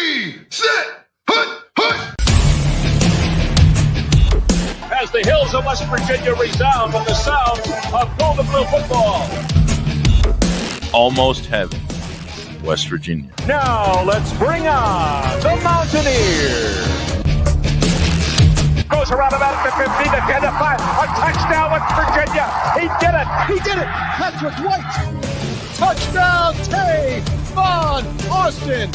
Ready, set, hut, hut. As the hills of West Virginia resound with the sounds of Golden Blue football. Almost heaven, West Virginia. Now let's bring on the Mountaineers. Goes around about the 50 to 10 to 5. A touchdown, West Virginia. He did it. He did it. Patrick White. Touchdown, Tavon Austin.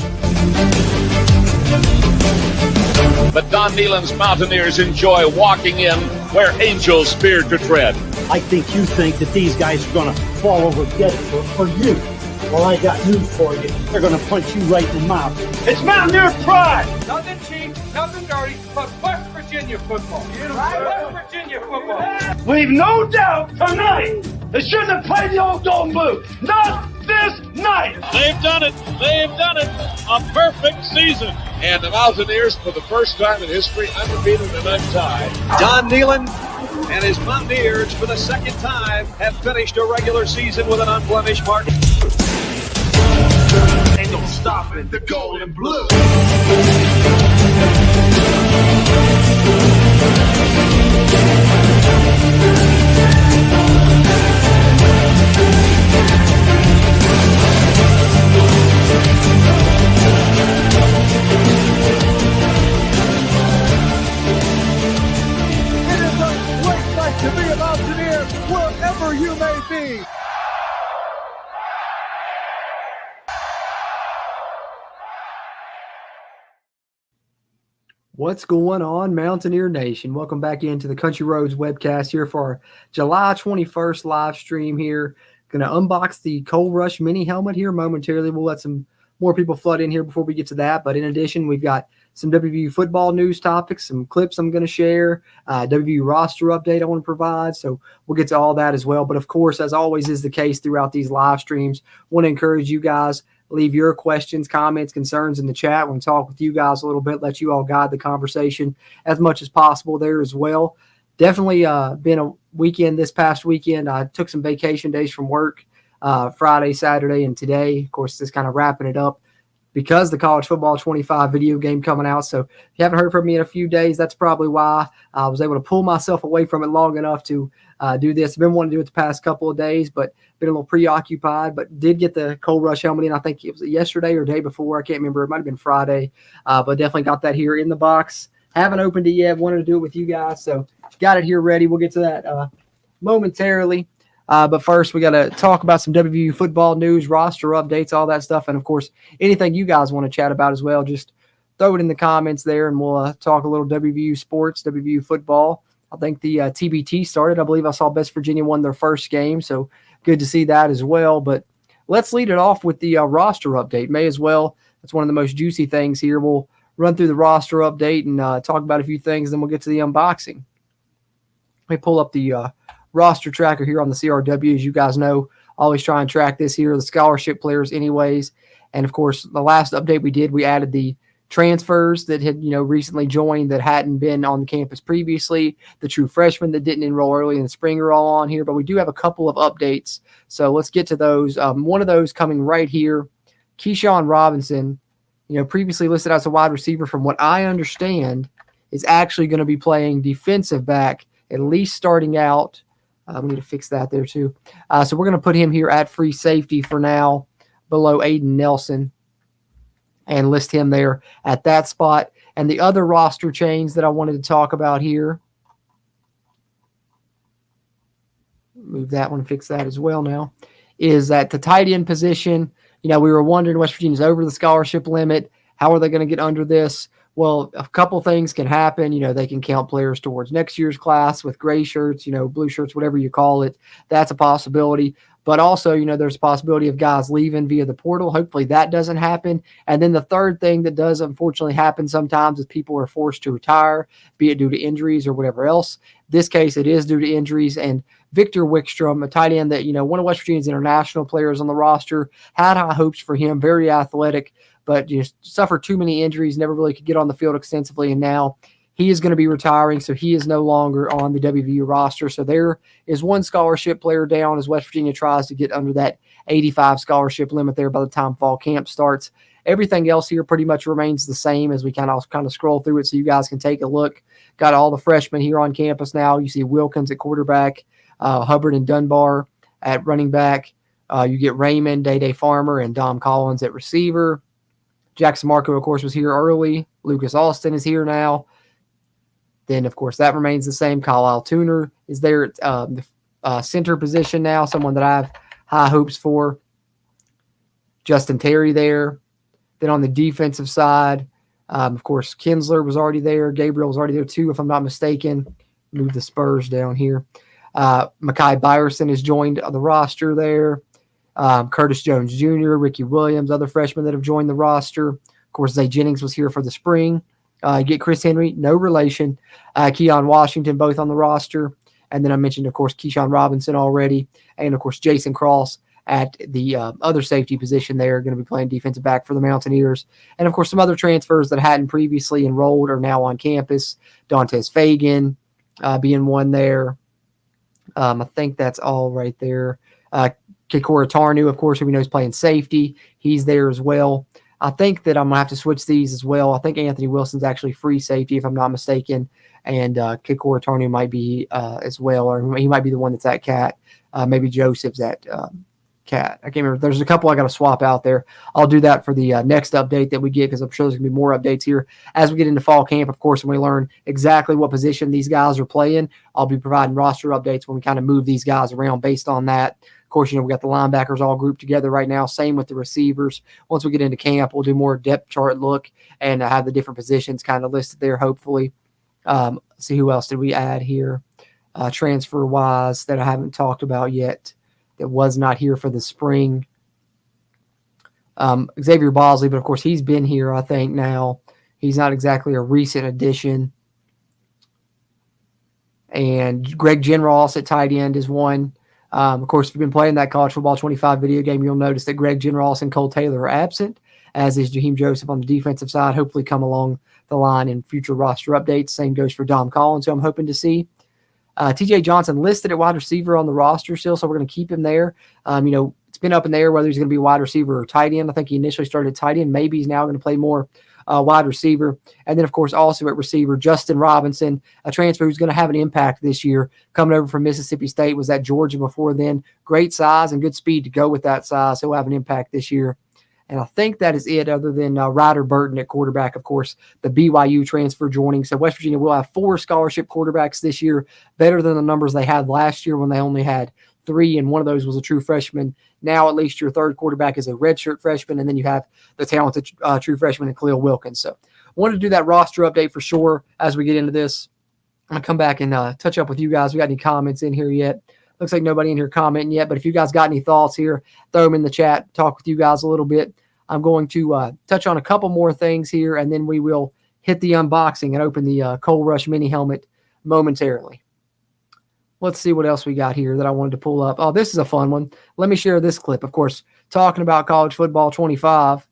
But Don Nehlen's Mountaineers enjoy walking in where angels fear to tread. I think you think that these guys are going to fall over dead for you. Well, I got news for you. They're going to punch you right in the mouth. It's Mountaineer pride. Nothing cheap, nothing dirty, but West Virginia football. West Virginia football. We've no doubt tonight they shouldn't have played the old Golden Blue. Not this night. They've done it. They've done it. A perfect season. And the Mountaineers, for the first time in history, undefeated and untied. Don Nehlen and his Mountaineers, for the second time, have finished a regular season with an unblemished mark. Ain't no stopping the Golden Blue. It is a great night to be a Mountaineer wherever you may be. What's going on, Mountaineer Nation? Welcome back into the Country Roads webcast here for our July 21st live stream here. Going to unbox the Cold Rush mini helmet here momentarily. We'll let some more people flood in here before we get to that. But in addition, we've got some WVU football news topics, some clips I'm going to share, WVU roster update I want to provide. So we'll get to all that as well. But of course, as always is the case throughout these live streams, want to encourage you guys, leave your questions, comments, concerns in the chat. I want to talk with you guys a little bit, let you all guide the conversation as much as possible there as well. Definitely been a weekend this past weekend. I took some vacation days from work Friday, Saturday, and today. Of course, just kind of wrapping it up because the College Football 25 video game coming out. So if you haven't heard from me in a few days, that's probably why I was able to pull myself away from it long enough to do this. I've been wanting to do it the past couple of days, but been a little preoccupied, but did get the Cold Rush helmet in. I think it was yesterday or day before. I can't remember. It might have been Friday, but definitely got that here in the box. Haven't opened it yet. Wanted to do it with you guys, so got it here ready. We'll get to that momentarily. But first, we got to talk about some WVU football news, roster updates, all that stuff. And, of course, anything you guys want to chat about as well, just throw it in the comments there, and we'll talk a little WVU sports, WVU football. I think the TBT started. I believe I saw West Virginia won their first game, so good to see that as well. But let's lead it off with the roster update. May as well. That's one of the most juicy things here. We'll run through the roster update and talk about a few things, then we'll get to the unboxing. Let me pull up the roster tracker here on the CRW. As you guys know, always try and track this here, the scholarship players anyways. And, of course, the last update we did, we added the transfers that had, recently joined that hadn't been on campus previously. The true freshmen that didn't enroll early in the spring are all on here, but we do have a couple of updates. So let's get to those. One of those coming right here, Keyshawn Robinson, previously listed as a wide receiver, from what I understand, is actually going to be playing defensive back, at least starting out. We need to fix that there too. So we're going to put him here at free safety for now, below Aiden Nelson, and list him there at that spot. And the other roster change that I wanted to talk about here, move that one, fix that as well now, is at the tight end position. We were wondering, West Virginia's over the scholarship limit. How are they going to get under this? Well, a couple things can happen. They can count players towards next year's class with gray shirts, blue shirts, whatever you call it. That's a possibility. But also, there's a possibility of guys leaving via the portal. Hopefully that doesn't happen. And then the third thing that does unfortunately happen sometimes is people are forced to retire, be it due to injuries or whatever else. This case, it is due to injuries. And Victor Wickstrom, a tight end that, one of West Virginia's international players on the roster, had high hopes for him, very athletic, but just suffered too many injuries, never really could get on the field extensively. And now he is going to be retiring, so he is no longer on the WVU roster. So there is one scholarship player down as West Virginia tries to get under that 85 scholarship limit there by the time fall camp starts. Everything else here pretty much remains the same as we kind of scroll through it so you guys can take a look. Got all the freshmen here on campus now. You see Wilkins at quarterback, Hubbard and Dunbar at running back. You get Raymond, Day Farmer, and Dom Collins at receiver. Jackson Marco, of course, was here early. Lucas Austin is here now. Then, of course, that remains the same. Kyle Tuner is there at the center position now, someone that I have high hopes for. Justin Terry there. Then on the defensive side, of course, Kinsler was already there. Gabriel was already there too, if I'm not mistaken. Move the Spurs down here. Makai Byerson has joined the roster there. Curtis Jones Jr., Ricky Williams, other freshmen that have joined the roster. Of course, Zay Jennings was here for the spring. Get Chris Henry, no relation. Keon Washington, both on the roster. And then I mentioned, of course, Keyshawn Robinson already. And, of course, Jason Cross at the other safety position there, going to be playing defensive back for the Mountaineers. And, of course, some other transfers that hadn't previously enrolled are now on campus. Dantes Fagan being one there. I think that's all right there. Kikora Tarnu, of course, who we know is playing safety. He's there as well. I think that I'm going to have to switch these as well. I think Anthony Wilson's actually free safety, if I'm not mistaken. And Kikora Tarnu might be as well, or he might be the one that's at Cat. Maybe Joseph's at Cat. I can't remember. There's a couple I got to swap out there. I'll do that for the next update that we get, because I'm sure there's going to be more updates here as we get into fall camp. Of course, when we learn exactly what position these guys are playing, I'll be providing roster updates when we kind of move these guys around based on that. Of course, we got the linebackers all grouped together right now. Same with the receivers. Once we get into camp, we'll do more depth chart look and have the different positions kind of listed there, hopefully. See who else did we add here transfer-wise that I haven't talked about yet that was not here for the spring. Xavier Bosley, but of course he's been here, I think, now. He's not exactly a recent addition. And Greg Generos at tight end is one. Of course, if you've been playing that College Football 25 video game, you'll notice that Greg Generos and Cole Taylor are absent, as is Jaheim Joseph on the defensive side. Hopefully come along the line in future roster updates. Same goes for Dom Collins, who I'm hoping to see. TJ Johnson listed at wide receiver on the roster still, so we're going to keep him there. It's been up in the air whether he's going to be wide receiver or tight end. I think he initially started tight end. Maybe he's now going to play more wide receiver. And then, of course, also at receiver, Justin Robinson, a transfer who's going to have an impact this year, coming over from Mississippi State, was at Georgia before then. Great size and good speed to go with that size. He'll have an impact this year. And I think that is it, other than Ryder Burton at quarterback, of course, the BYU transfer joining. So West Virginia will have 4 scholarship quarterbacks this year, better than the numbers they had last year when they only had 3, and one of those was a true freshman. Now at least your third quarterback is a redshirt freshman, and then you have the talented true freshman in Khalil Wilkins. So I wanted to do that roster update for sure as we get into this. I'm going to come back and touch up with you guys. We got any comments in here yet? Looks like nobody in here commenting yet, but if you guys got any thoughts here, throw them in the chat, talk with you guys a little bit. I'm going to touch on a couple more things here, and then we will hit the unboxing and open the Coal Rush mini helmet momentarily. Let's see what else we got here that I wanted to pull up. Oh, this is a fun one. Let me share this clip. Of course, talking about College Football 25.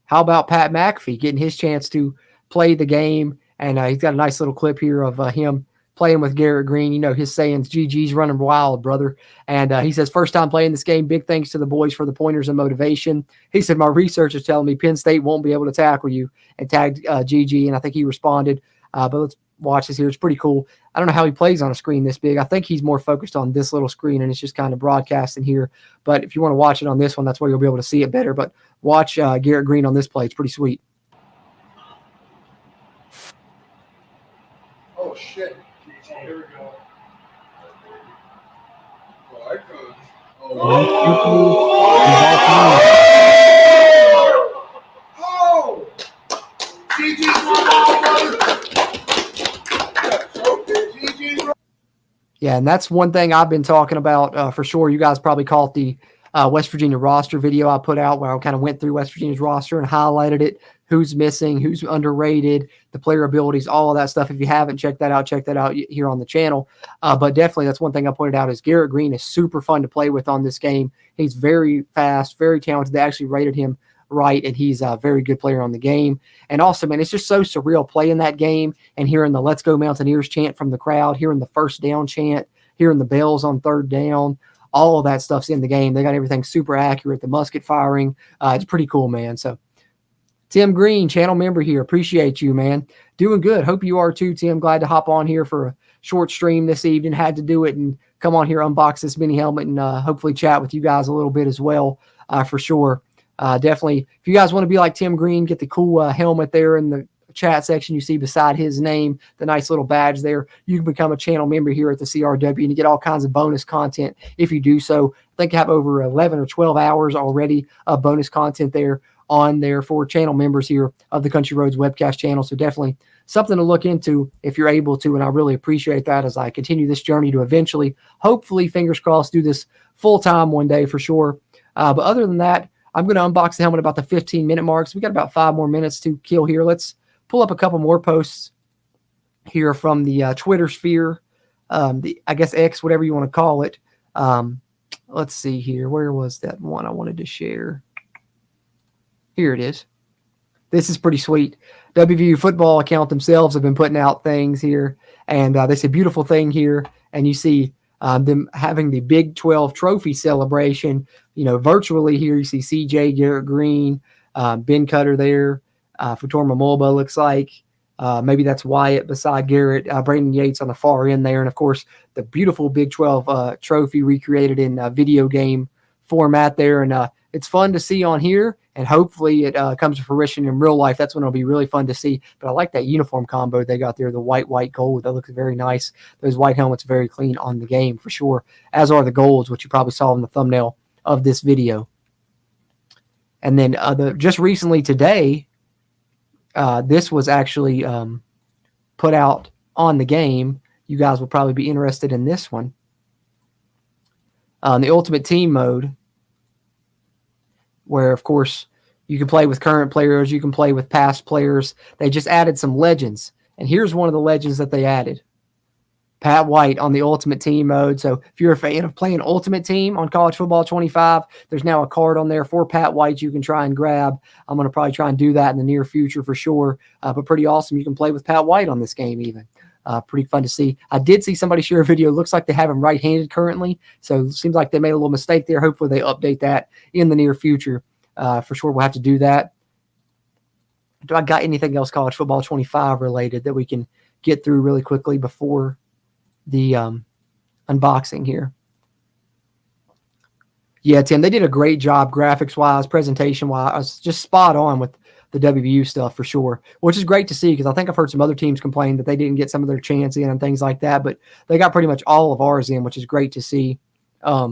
How about Pat McAfee getting his chance to play the game? And he's got a nice little clip here of him playing with Garrett Green. His sayings, GG's running wild, brother. And he says, first time playing this game, big thanks to the boys for the pointers and motivation. He said, my research is telling me Penn State won't be able to tackle you, and tagged GG. And I think he responded. But let's watch this here. It's pretty cool. I don't know how he plays on a screen this big. I think he's more focused on this little screen, and it's just kind of broadcasting here. But if you want to watch it on this one, that's where you'll be able to see it better. But watch Garrett Green on this play. It's pretty sweet. Oh, shit. Here we go. Oh! Yeah, and that's one thing I've been talking about for sure. You guys probably caught the West Virginia roster video I put out where I kind of went through West Virginia's roster and highlighted it, who's missing, who's underrated, the player abilities, all of that stuff. If you haven't checked that out here on the channel. But definitely that's one thing I pointed out is Garrett Green is super fun to play with on this game. He's very fast, very talented. They actually rated him right, and he's a very good player on the game. And also, man, it's just so surreal playing that game and hearing the Let's Go Mountaineers chant from the crowd, hearing the first down chant, hearing the bells on third down, all of that stuff's in the game. They got everything super accurate, the musket firing. It's pretty cool, man. So Tim Green, channel member here. Appreciate you, man. Doing good. Hope you are too, Tim. Glad to hop on here for a short stream this evening. Had to do it and come on here, unbox this mini helmet, and hopefully chat with you guys a little bit as well, for sure. Definitely, if you guys want to be like Tim Green, get the cool helmet there in the chat section you see beside his name, the nice little badge there. You can become a channel member here at the CRW and you get all kinds of bonus content if you do so. I think I have over 11 or 12 hours already of bonus content there on there for channel members here of the Country Roads webcast channel. So definitely something to look into if you're able to, and I really appreciate that as I continue this journey to eventually, hopefully, fingers crossed, do this full-time one day for sure. But other than that, I'm going to unbox the helmet about the 15-minute mark. So we got about 5 more minutes to kill here. Let's pull up a couple more posts here from the Twitter sphere, I guess X, whatever you want to call it. Let's see here. Where was that one I wanted to share? Here it is. This is pretty sweet. WVU football account themselves have been putting out things here, and they say beautiful thing here, and you see them having the Big 12 trophy celebration, virtually here. You see CJ, Garrett Green, Ben Cutter there, Fatorma Mulba looks like. Maybe that's Wyatt beside Garrett, Brandon Yates on the far end there, and of course the beautiful Big 12 trophy recreated in video game format there, and it's fun to see on here, and hopefully it comes to fruition in real life. That's when it'll be really fun to see. But I like that uniform combo they got there, the white, gold. That looks very nice. Those white helmets very clean on the game for sure, as are the golds, which you probably saw in the thumbnail of this video. And then just recently today, this was actually put out on the game. You guys will probably be interested in this one. The Ultimate Team mode, where, of course, you can play with current players, you can play with past players. They just added some legends. And here's one of the legends that they added. Pat White on the Ultimate Team mode. So if you're a fan of playing Ultimate Team on College Football 25, there's now a card on there for Pat White you can try and grab. I'm going to probably try and do that in the near future for sure. But pretty awesome. You can play with Pat White on this game even. Pretty fun to see. I did see somebody share a video. Looks like they have him right-handed currently. So it seems like they made a little mistake there. Hopefully they update that in the near future. For sure we'll have to do that. Do I got anything else College Football 25 related that we can get through really quickly before the unboxing here? Yeah, Tim, they did a great job graphics-wise, presentation-wise. Just spot on with the WVU stuff for sure, which is great to see because I think I've heard some other teams complain that they didn't get some of their chance in and things like that, but they got pretty much all of ours in, which is great to see. I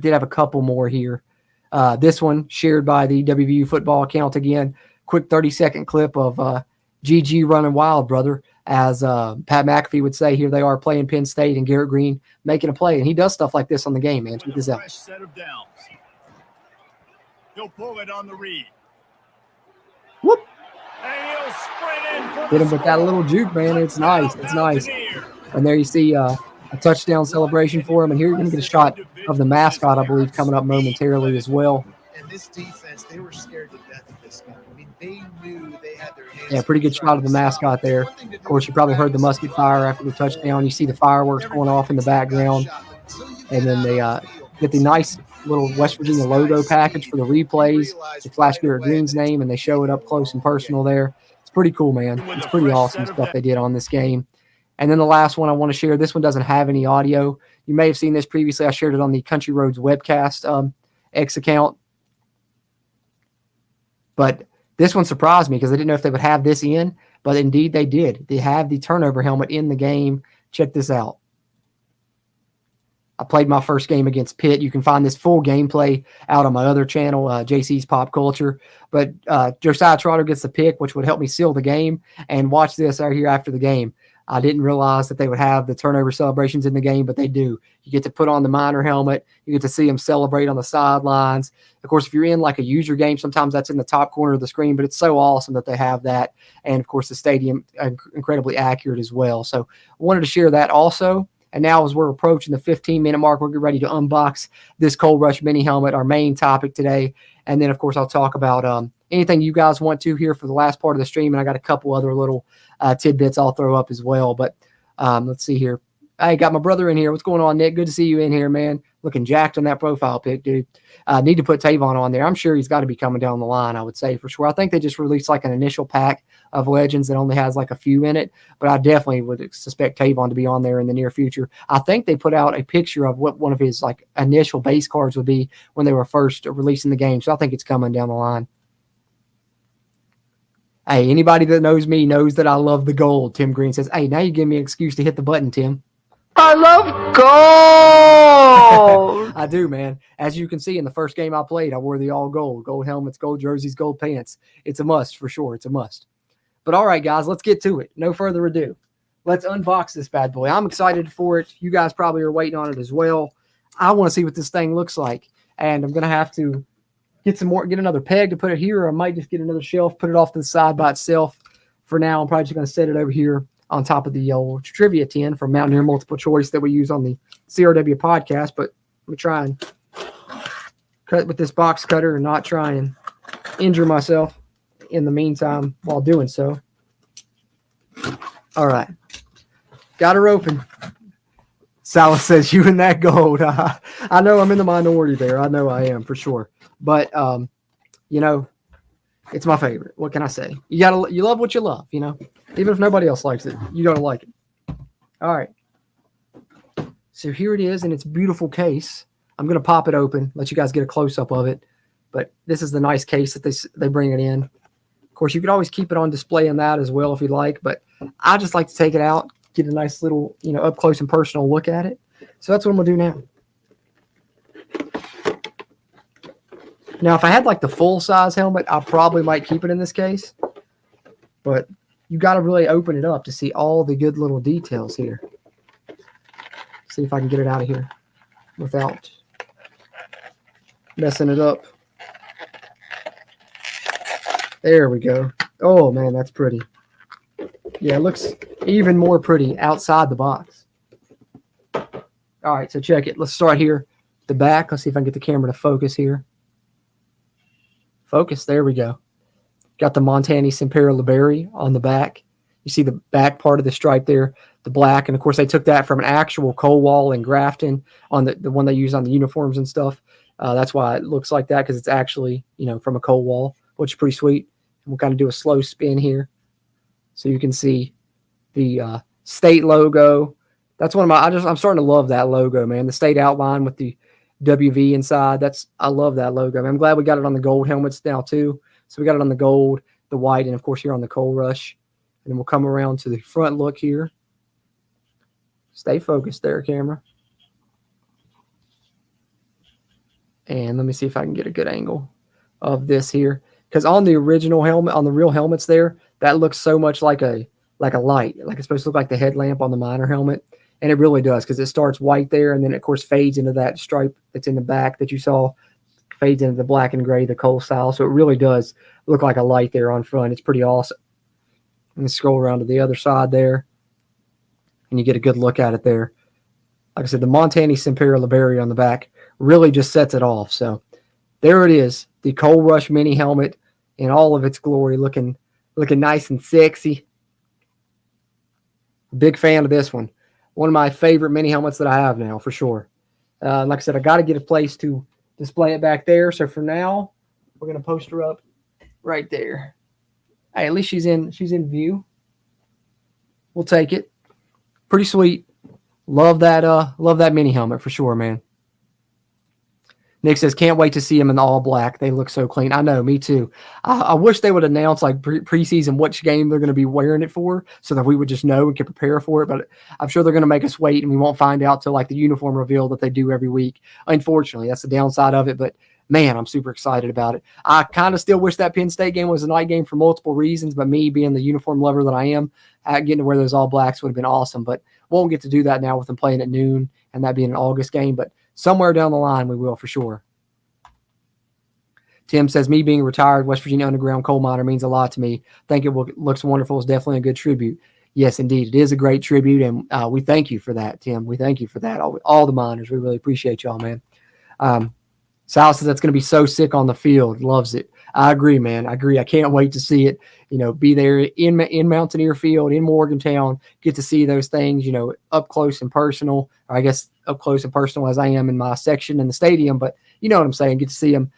did have a couple more here. This one shared by the WVU football account again. Quick 30-second clip of GG running wild, brother. As Pat McAfee would say, here they are playing Penn State and Garrett Green making a play. And he does stuff like this on the game, man. Check this out. Fresh set of downs. He'll pull it on the read. Whoop. And he'll sprint in for Hit him with that little juke, man. It's nice. It's nice. And there you see a touchdown celebration for him. And here you're going to get a shot of the mascot, I believe, coming up momentarily as well. And this defense, they were scared to death of this guy. I mean, they knew they had their hands. Yeah, pretty good shot of the mascot there. Of course, you probably heard the musket fire after the touchdown. You see the fireworks going off in the background. And then they get the nice little West Virginia logo package for the replays. They flash Garrett Green's name, and they show it up close and personal there. It's pretty cool, man. It's pretty awesome stuff they did on this game. And then the last one I want to share, this one doesn't have any audio. You may have seen this previously. I shared it on the Country Roads webcast X account. But this one surprised me because I didn't know if they would have this in, but indeed they did. They have the turnover helmet in the game. Check this out. I played my first game against Pitt. You can find this full gameplay out on my other channel, JC's Pop Culture. But Josiah Trotter gets the pick, which would help me seal the game. And watch this right here after the game. I didn't realize that they would have the turnover celebrations in the game, but they do. You get to put on the Miner helmet. You get to see them celebrate on the sidelines. Of course, if you're in like a user game, sometimes that's in the top corner of the screen, but it's so awesome that they have that. And, of course, the stadium incredibly accurate as well. So I wanted to share that also. And now as we're approaching the 15-minute mark, we're getting ready to unbox this Cold Rush mini helmet, our main topic today. And then, of course, I'll talk about anything you guys want to here for the last part of the stream. And I got a couple other little tidbits I'll throw up as well. But let's see here. Hey, got my brother in here. What's going on, Nick? Good to see you in here, man. Looking jacked on that profile pic, dude. Need to put Tavon on there. I'm sure he's got to be coming down the line, I would say, for sure. I think they just released like an initial pack of legends that only has like a few in it, but I definitely would suspect Tavon to be on there in the near future. I think they put out a picture of what one of his like initial base cards would be when they were first releasing the game, so I think it's coming down the line. Hey, anybody that knows me knows that I love the gold. Tim Green says, hey, now you give me an excuse to hit the button, Tim. I love gold. I do, man. As you can see in the first game I played, I wore the all gold helmets, gold jerseys, gold pants. It's a must for sure. It's a must. But all right, guys, let's get to it. No further ado. Let's unbox this bad boy. I'm excited for it. You guys probably are waiting on it as well. I want to see what this thing looks like. And I'm going to have to get another peg to put it here, or I might just get another shelf, put it off to the side by itself. For now, I'm probably just going to set it over here on top of the old trivia tin from Mountaineer Multiple Choice that we use on the CRW podcast. But I'm going to try and cut with this box cutter and not try and injure myself in the meantime while doing so. All right. Got her open. Salas says, you and that gold. I know I'm in the minority there. I know I am for sure. But, you know, it's my favorite. What can I say? You love what you love, you know. Even if nobody else likes it, you don't like it. All right. So here it is in its beautiful case. I'm going to pop it open, let you guys get a close-up of it. But this is the nice case that they bring it in. Of course, you could always keep it on display in that as well if you'd like. But I just like to take it out, get a nice little, you know, up close and personal look at it. So that's what I'm going to do now. Now, if I had like the full-size helmet, I probably might keep it in this case. But you got to really open it up to see all the good little details here. See if I can get it out of here without messing it up. There we go. Oh, man, that's pretty. Yeah, it looks even more pretty outside the box. All right, so check it. Let's start here. The back. Let's see if I can get the camera to focus here. Focus. There we go. Got the Montani Sempera Liberi on the back. You see the back part of the stripe there, the black. And, of course, they took that from an actual coal wall in Grafton on the one they use on the uniforms and stuff. That's why it looks like that, because it's actually, you know, from a coal wall, which is pretty sweet. And we'll kind of do a slow spin here so you can see the state logo. That's one of my – I'm starting to love that logo, man. The state outline with the WV inside. I love that logo. I'm glad we got it on the gold helmets now too. So we got it on the gold, the white, and of course here on the Coal Rush. And then we'll come around to the front look here. Stay focused there, camera. And let me see if I can get a good angle of this here. Because on the original helmet, on the real helmets there, that looks so much like a light. Like it's supposed to look like the headlamp on the miner helmet. And it really does, because it starts white there and then, of course, fades into that stripe that's in the back that you saw, fades into the black and gray, the coal style. So it really does look like a light there on front. It's pretty awesome. And scroll around to the other side there, and you get a good look at it there. Like I said, the Montani Sempera Liberi on the back really just sets it off. So there it is, the Coal Rush mini helmet in all of its glory, looking nice and sexy. Big fan of this one. One of my favorite mini helmets that I have now, for sure. Like I said, I got to get a place to display it back there. So for now, we're going to post her up right there. Hey, at least she's in view. We'll take it. Pretty sweet. Love that mini helmet for sure, man. Nick says, can't wait to see him in the all black. They look so clean. I know, me too. I wish they would announce like preseason which game they're going to be wearing it for so that we would just know and can prepare for it. But I'm sure they're going to make us wait and we won't find out till like the uniform reveal that they do every week. Unfortunately, that's the downside of it. But man, I'm super excited about it. I kind of still wish that Penn State game was a night game for multiple reasons. But me being the uniform lover that I am, getting to wear those all blacks would have been awesome. But won't get to do that now with them playing at noon and that being an August game. But somewhere down the line, we will for sure. Tim says, me being a retired West Virginia underground coal miner means a lot to me. Think it looks wonderful. It's definitely a good tribute. Yes, indeed. It is a great tribute, and we thank you for that, Tim. We thank you for that. All the miners. We really appreciate y'all, man. Sal says that's going to be so sick on the field. Loves it. I agree, man. I agree. I can't wait to see it, be there in Mountaineer Field, in Morgantown, get to see those things, up close and personal, or I guess up close and personal as I am in my section in the stadium, but you know what I'm saying? Get to see them,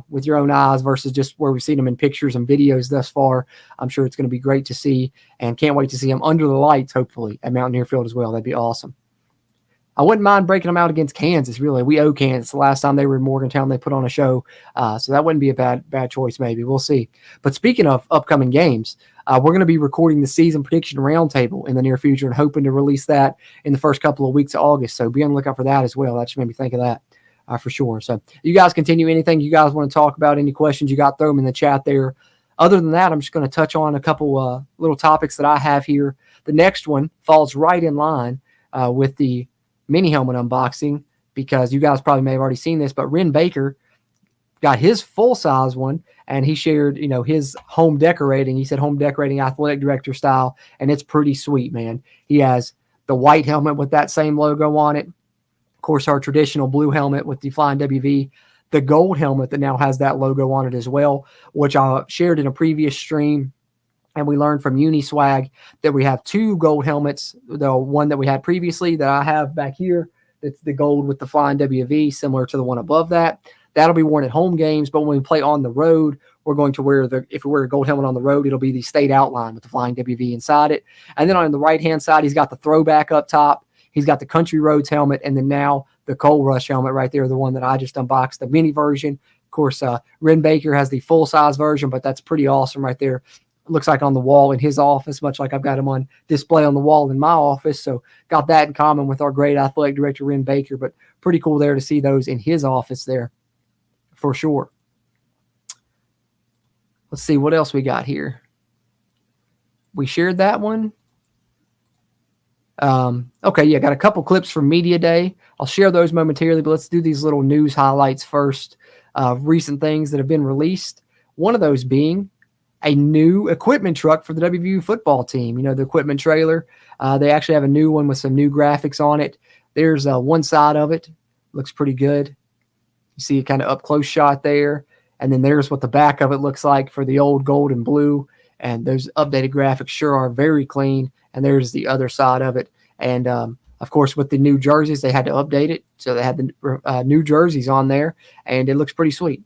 with your own eyes versus just where we've seen them in pictures and videos thus far. I'm sure it's going to be great to see, and can't wait to see them under the lights, hopefully, at Mountaineer Field as well. That'd be awesome. I wouldn't mind breaking them out against Kansas, really. We owe Kansas. The last time they were in Morgantown, they put on a show. So that wouldn't be a bad choice, maybe. We'll see. But speaking of upcoming games, we're going to be recording the season prediction roundtable in the near future and hoping to release that in the first couple of weeks of August. So be on the lookout for that as well. That just made me think of that for sure. So you guys continue anything you guys want to talk about, any questions you got, throw them in the chat there. Other than that, I'm just going to touch on a couple little topics that I have here. The next one falls right in line with the mini helmet unboxing, because you guys probably may have already seen this, but Ren Baker got his full-size one, and he shared, his home decorating. He said home decorating athletic director style, and it's pretty sweet, man. He has the white helmet with that same logo on it. Of course, our traditional blue helmet with the Flying WV, the gold helmet that now has that logo on it as well, which I shared in a previous stream. And we learned from Uniswag that we have two gold helmets. The one that we had previously that I have back here, that's the gold with the Flying WV, similar to the one above that. That'll be worn at home games, but when we play on the road, we're going to wear if we wear a gold helmet on the road, it'll be the state outline with the Flying WV inside it. And then on the right-hand side, he's got the throwback up top. He's got the Country Roads helmet, and then now the Coal Rush helmet right there, the one that I just unboxed, the mini version. Of course, Ren Baker has the full-size version, but that's pretty awesome right there. Looks like on the wall in his office, much like I've got him on display on the wall in my office. So got that in common with our great athletic director, Ren Baker, but pretty cool there to see those in his office there for sure. Let's see what else we got here. We shared that one. Okay, yeah, got a couple clips from Media Day. I'll share those momentarily, but let's do these little news highlights first. Recent things that have been released. One of those being a new equipment truck for the WVU football team. The equipment trailer. They actually have a new one with some new graphics on it. There's one side of it. Looks pretty good. You see a kind of up close shot there. And then there's what the back of it looks like for the old gold and blue. And those updated graphics sure are very clean. And there's the other side of it. And, of course, with the new jerseys, they had to update it. So they had the new jerseys on there. And it looks pretty sweet.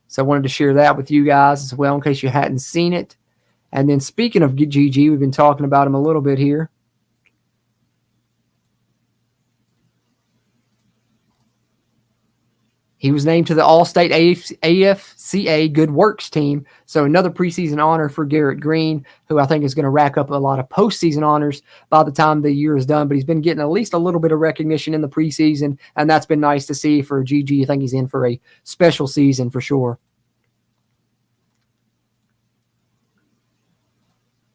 So I wanted to share that with you guys as well in case you hadn't seen it. And then speaking of GG, we've been talking about him a little bit here. He was named to the All-State AFCA Good Works team. So another preseason honor for Garrett Green, who I think is going to rack up a lot of postseason honors by the time the year is done. But he's been getting at least a little bit of recognition in the preseason, and that's been nice to see for GG. I think he's in for a special season for sure.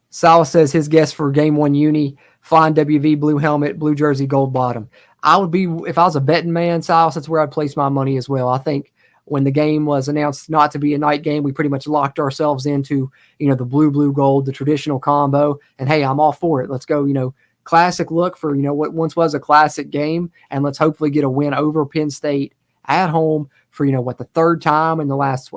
Salah says his guess for Game 1 Uni, Flying WV, blue helmet, blue jersey, gold bottom. I would be, if I was a betting man, Silas, that's where I'd place my money as well. I think when the game was announced not to be a night game, we pretty much locked ourselves into, the blue, gold, the traditional combo. And hey, I'm all for it. Let's go, classic look for, what once was a classic game. And let's hopefully get a win over Penn State at home for, the third time in the last,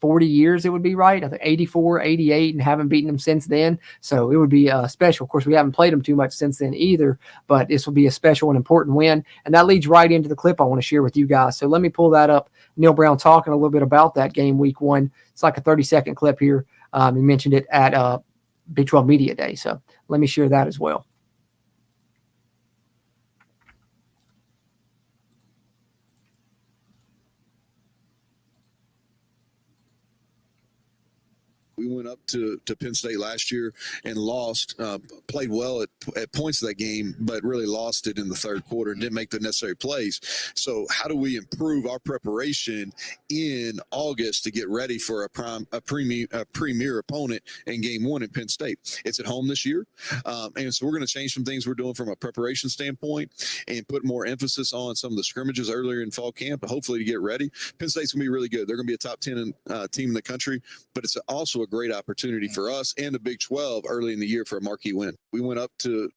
40 years it would be, right? I think 84, 88, and haven't beaten them since then. So it would be special. Of course, we haven't played them too much since then either, but this will be a special and important win. And that leads right into the clip I want to share with you guys. So let me pull that up. Neil Brown talking a little bit about that game week 1. It's like a 30-second clip here. He mentioned it at Big 12 Media Day. So let me share that as well. We went up to Penn State last year and lost, played well at points of that game, but really lost it in the third quarter and didn't make the necessary plays. So how do we improve our preparation in August to get ready for a premier opponent in Game 1 at Penn State? It's at home this year. And so we're going to change some things we're doing from a preparation standpoint and put more emphasis on some of the scrimmages earlier in fall camp, hopefully to get ready. Penn State's going to be really good. They're going to be a top 10 team in the country, but it's also a great opportunity for us and the Big 12 early in the year for a marquee win. We went up to.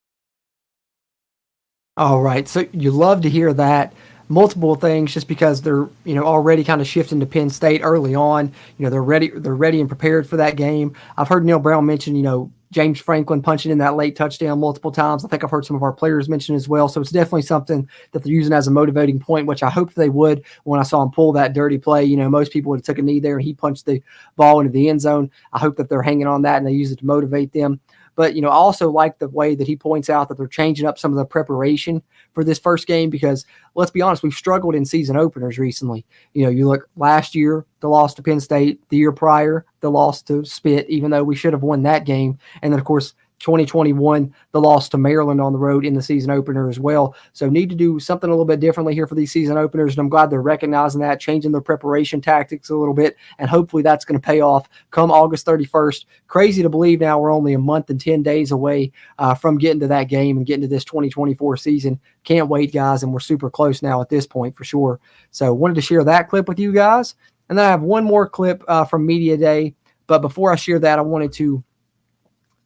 All right. So you love to hear that. multiple things just because they're, already kind of shifting to Penn State early on. They're ready and prepared for that game. I've heard Neil Brown mention, James Franklin punching in that late touchdown multiple times. I think I've heard some of our players mention as well. So it's definitely something that they're using as a motivating point, which I hoped they would when I saw him pull that dirty play. Most people would have took a knee there and he punched the ball into the end zone. I hope that they're hanging on that and they use it to motivate them. But, I also like the way that he points out that they're changing up some of the preparation for this first game because, let's be honest, we've struggled in season openers recently. You look last year, the loss to Penn State, the year prior, the loss to Spit, even though we should have won that game. And then, of course, 2021, the loss to Maryland on the road in the season opener as well. So need to do something a little bit differently here for these season openers, and I'm glad they're recognizing that, changing their preparation tactics a little bit, and hopefully that's going to pay off come August 31st. Crazy to believe now we're only a month and 10 days away from getting to that game and getting to this 2024 season. Can't wait, guys, and we're super close now at this point for sure. So wanted to share that clip with you guys, and then I have one more clip from Media Day, but before I share that, I wanted to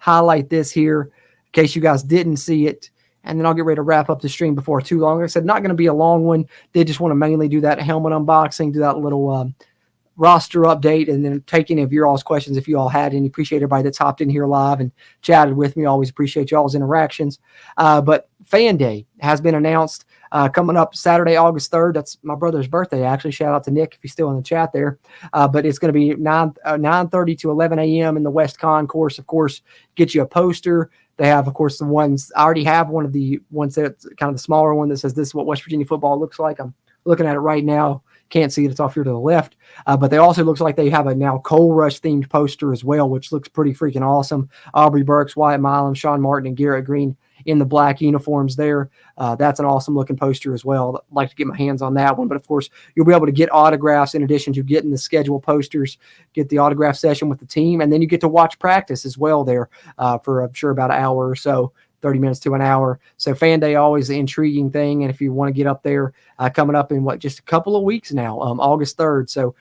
highlight this here in case you guys didn't see it, and then I'll get ready to wrap up the stream before too long. Like I said, not going to be a long one. They just want to mainly do that helmet unboxing, do that little roster update, and then take any of your all's questions if you all had any. Appreciate everybody that's hopped in here live and chatted with me. Always appreciate y'all's interactions. But Fan Day has been announced coming up Saturday, August 3rd. That's my brother's birthday, actually. Shout out to Nick if he's still in the chat there. But it's going to be 9:30 to 11 a.m. in the West Concourse. Of course, get you a poster. They have, of course, the ones. I already have one of the ones that's kind of the smaller one that says, "This is what West Virginia football looks like." I'm looking at it right now. Can't see it. It's off here to the left. But they also looks like they have a now Coal Rush themed poster as well, which looks pretty freaking awesome. Aubrey Burks, Wyatt Milam, Sean Martin, and Garrett Green in the black uniforms there. That's an awesome looking poster as well. I'd like to get my hands on that one. But of course, you'll be able to get autographs in addition to getting the scheduled posters, get the autograph session with the team, and then you get to watch practice as well there for, I'm sure, about an hour or so. 30 minutes to an hour. So Fan Day, always an intriguing thing. And if you want to get up there, coming up in just a couple of weeks now, August 3rd. So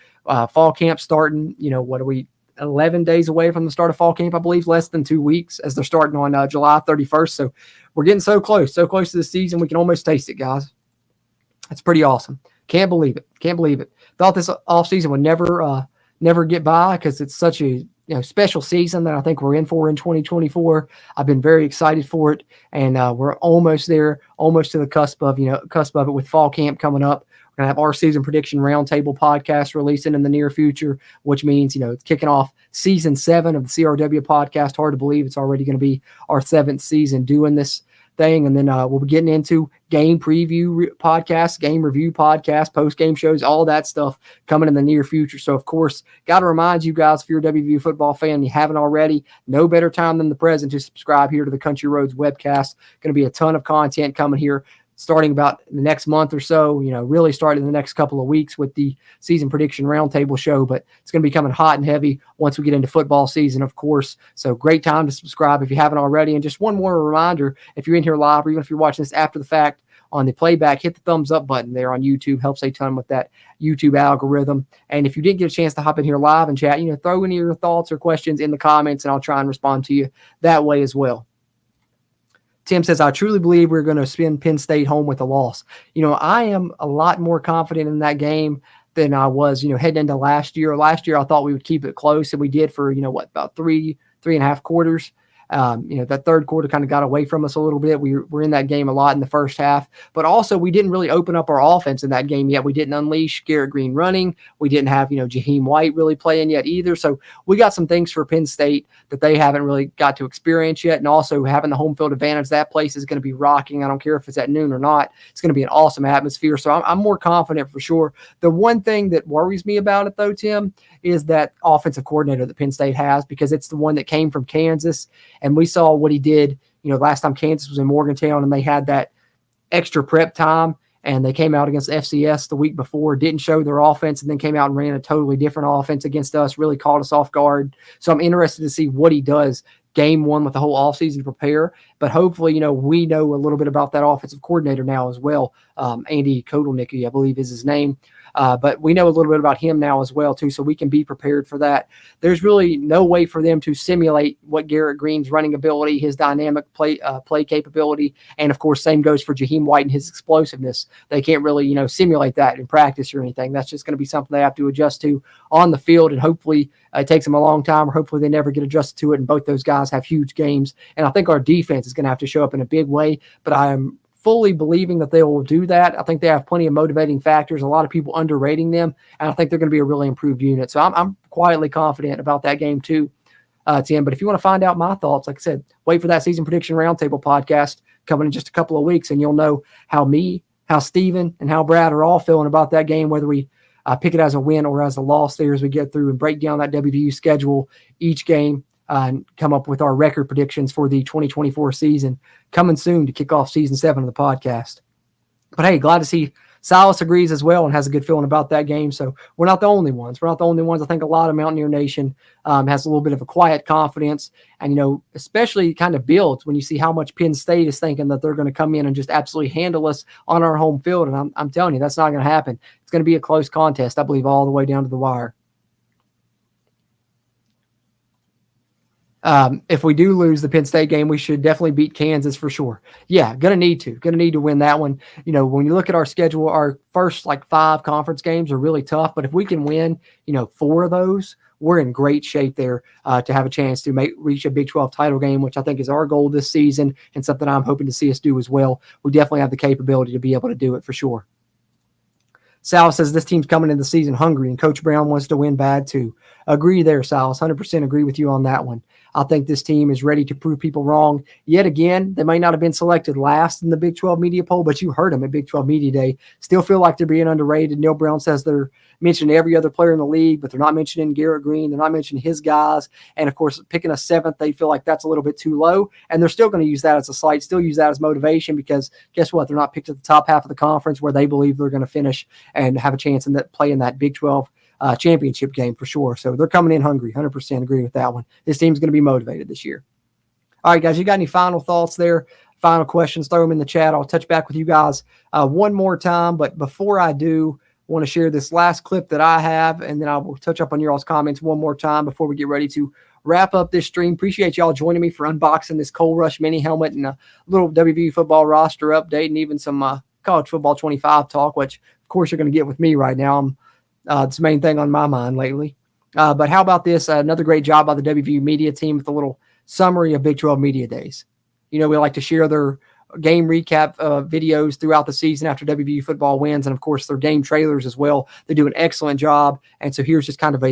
fall camp starting, what are we, 11 days away from the start of fall camp, I believe, less than 2 weeks as they're starting on July 31st. So we're getting so close to the season. We can almost taste it, guys. That's pretty awesome. Can't believe it. Thought this off season would never get by because it's such a special season that I think we're in for in 2024. I've been very excited for it, and we're almost there, almost to the cusp of it with fall camp coming up. We're gonna have our season prediction roundtable podcast releasing in the near future, which means it's kicking off season 7 of the CRW podcast. Hard to believe it's already going to be our 7th season doing this thing, and then we'll be getting into game preview podcasts, game review podcasts, post-game shows, all that stuff coming in the near future. So, of course, got to remind you guys, if you're a WVU football fan and you haven't already, no better time than the present to subscribe here to the Country Roads webcast. Going to be a ton of content coming here starting about the next month or so, really starting in the next couple of weeks with the season prediction roundtable show, but it's going to be coming hot and heavy once we get into football season, of course. So great time to subscribe if you haven't already. And just one more reminder, if you're in here live, or even if you're watching this after the fact on the playback, hit the thumbs up button there on YouTube. Helps a ton with that YouTube algorithm. And if you didn't get a chance to hop in here live and chat, throw any of your thoughts or questions in the comments, and I'll try and respond to you that way as well. Tim says, I truly believe we're going to send Penn State home with a loss. I am a lot more confident in that game than I was, heading into last year. Last year, I thought we would keep it close, and we did for, about three and a half quarters. That third quarter kind of got away from us a little bit. We were in that game a lot in the first half, but also we didn't really open up our offense in that game yet. We didn't unleash Garrett Green running. We didn't have, Jaheim White really playing yet either. So we got some things for Penn State that they haven't really got to experience yet. And also having the home field advantage, that place is going to be rocking. I don't care if it's at noon or not. It's going to be an awesome atmosphere. So I'm more confident for sure. The one thing that worries me about it though, Tim, is that offensive coordinator that Penn State has, because it's the one that came from Kansas. And we saw what he did, last time Kansas was in Morgantown and they had that extra prep time and they came out against FCS the week before, didn't show their offense, and then came out and ran a totally different offense against us, really caught us off guard. So I'm interested to see what he does game one with the whole offseason to prepare. But hopefully, we know a little bit about that offensive coordinator now as well. Andy Kotelnicki, I believe is his name. But we know a little bit about him now as well, too, so we can be prepared for that. There's really no way for them to simulate what Garrett Green's running ability, his dynamic play capability, and, of course, same goes for Jaheim White and his explosiveness. They can't really, simulate that in practice or anything. That's just going to be something they have to adjust to on the field, and hopefully it takes them a long time, or hopefully they never get adjusted to it, and both those guys have huge games. And I think our defense is going to have to show up in a big way, but I am fully believing that they will do that. I think they have plenty of motivating factors, a lot of people underrating them, and I think they're going to be a really improved unit. So I'm quietly confident about that game too, Tim. But if you want to find out my thoughts, like I said, wait for that season prediction roundtable podcast coming in just a couple of weeks, and you'll know how me, how Steven, and how Brad are all feeling about that game, whether we pick it as a win or as a loss there as we get through and break down that WVU schedule each game and come up with our record predictions for the 2024 season coming soon to kick off season 7 of the podcast. But hey, glad to see Silas agrees as well and has a good feeling about that game. So we're not the only ones. I think a lot of Mountaineer Nation has a little bit of a quiet confidence, and, especially kind of builds when you see how much Penn State is thinking that they're going to come in and just absolutely handle us on our home field. And I'm telling you, that's not going to happen. It's going to be a close contest, I believe, all the way down to the wire. If we do lose the Penn State game, we should definitely beat Kansas for sure. Yeah, gonna need to win that one. When you look at our schedule, our first 5 conference games are really tough, but if we can win, 4 of those, we're in great shape there to have a chance to reach a Big 12 title game, which I think is our goal this season and something I'm hoping to see us do as well. We definitely have the capability to be able to do it for sure. Sal says this team's coming into the season hungry, and Coach Brown wants to win bad too. Agree there, Sal. 100% agree with you on that one. I think this team is ready to prove people wrong. Yet again, they might not have been selected last in the Big 12 media poll, but you heard them at Big 12 Media Day. Still feel like they're being underrated. Neil Brown says they're mentioning every other player in the league, but they're not mentioning Garrett Green. They're not mentioning his guys. And, of course, picking a 7th, they feel like that's a little bit too low. And they're still going to use that as a slight, still use that as motivation because guess what? They're not picked at the top half of the conference where they believe they're going to finish and have a chance in that play in that Big 12 championship game for sure. So they're coming in hungry. 100% agree with that one. This team's going to be motivated this year. All right, guys, you got any final thoughts there? Final questions, throw them in the chat. I'll touch back with you guys one more time. But before I do, I want to share this last clip that I have, and then I will touch up on your all's comments one more time before we get ready to wrap up this stream. Appreciate y'all joining me for unboxing this Coal Rush mini helmet and a little WVU football roster update and even some college football 25 talk, which, of course, you're going to get with me right now. It's the main thing on my mind lately. But how about this? Another great job by the WVU media team with a little summary of Big 12 Media Days. We like to share their game recap videos throughout the season after WVU football wins, and, of course, their game trailers as well. They do an excellent job. And so here's just kind of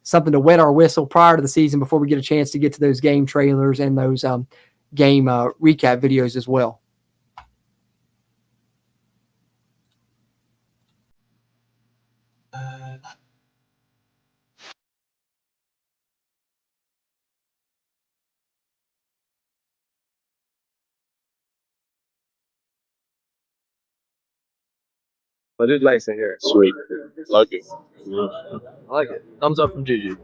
something to wet our whistle prior to the season before we get a chance to get to those game trailers and those game recap videos as well. But it's nice in here. Sweet. Like it. I like it. Thumbs up from Juju.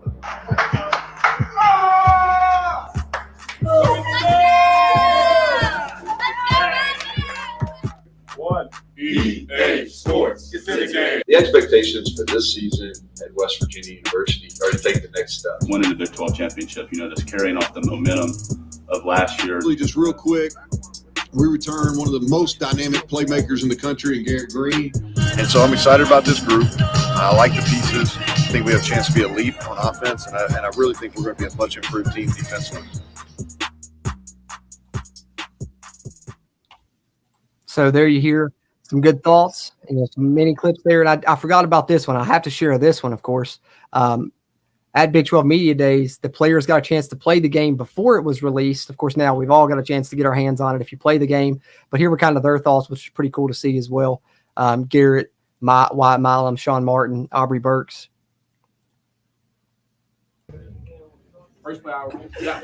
EA Sports. It's in the game. The expectations for this season at West Virginia University are to take the next step. Winning the Big 12 championship, that's carrying off the momentum of last year. Just real quick, we return one of the most dynamic playmakers in the country in Garrett Green. And so I'm excited about this group. I like the pieces. I think we have a chance to be elite on offense, and I really think we're going to be a much improved team defensively. So there you hear some good thoughts, some mini clips there. And I forgot about this one. I have to share this one, of course. At Big 12 Media Days, the players got a chance to play the game before it was released. Of course, now we've all got a chance to get our hands on it if you play the game. But here were kind of their thoughts, which is pretty cool to see as well. Garrett, Wyatt Milam, Sean Martin, Aubrey Burks.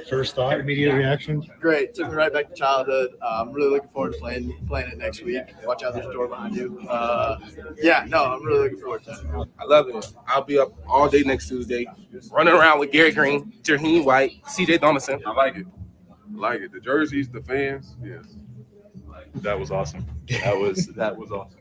First thought, immediate reaction. Great. Took me right back to childhood. I'm really looking forward to playing it next week. Watch out, there's a door behind you. I'm really looking forward to it. I love it. I'll be up all day next Tuesday, running around with Garrett Green, Jaheim White, CJ Donaldson. I like it. The jerseys, the fans. Yes. That was awesome. That was awesome.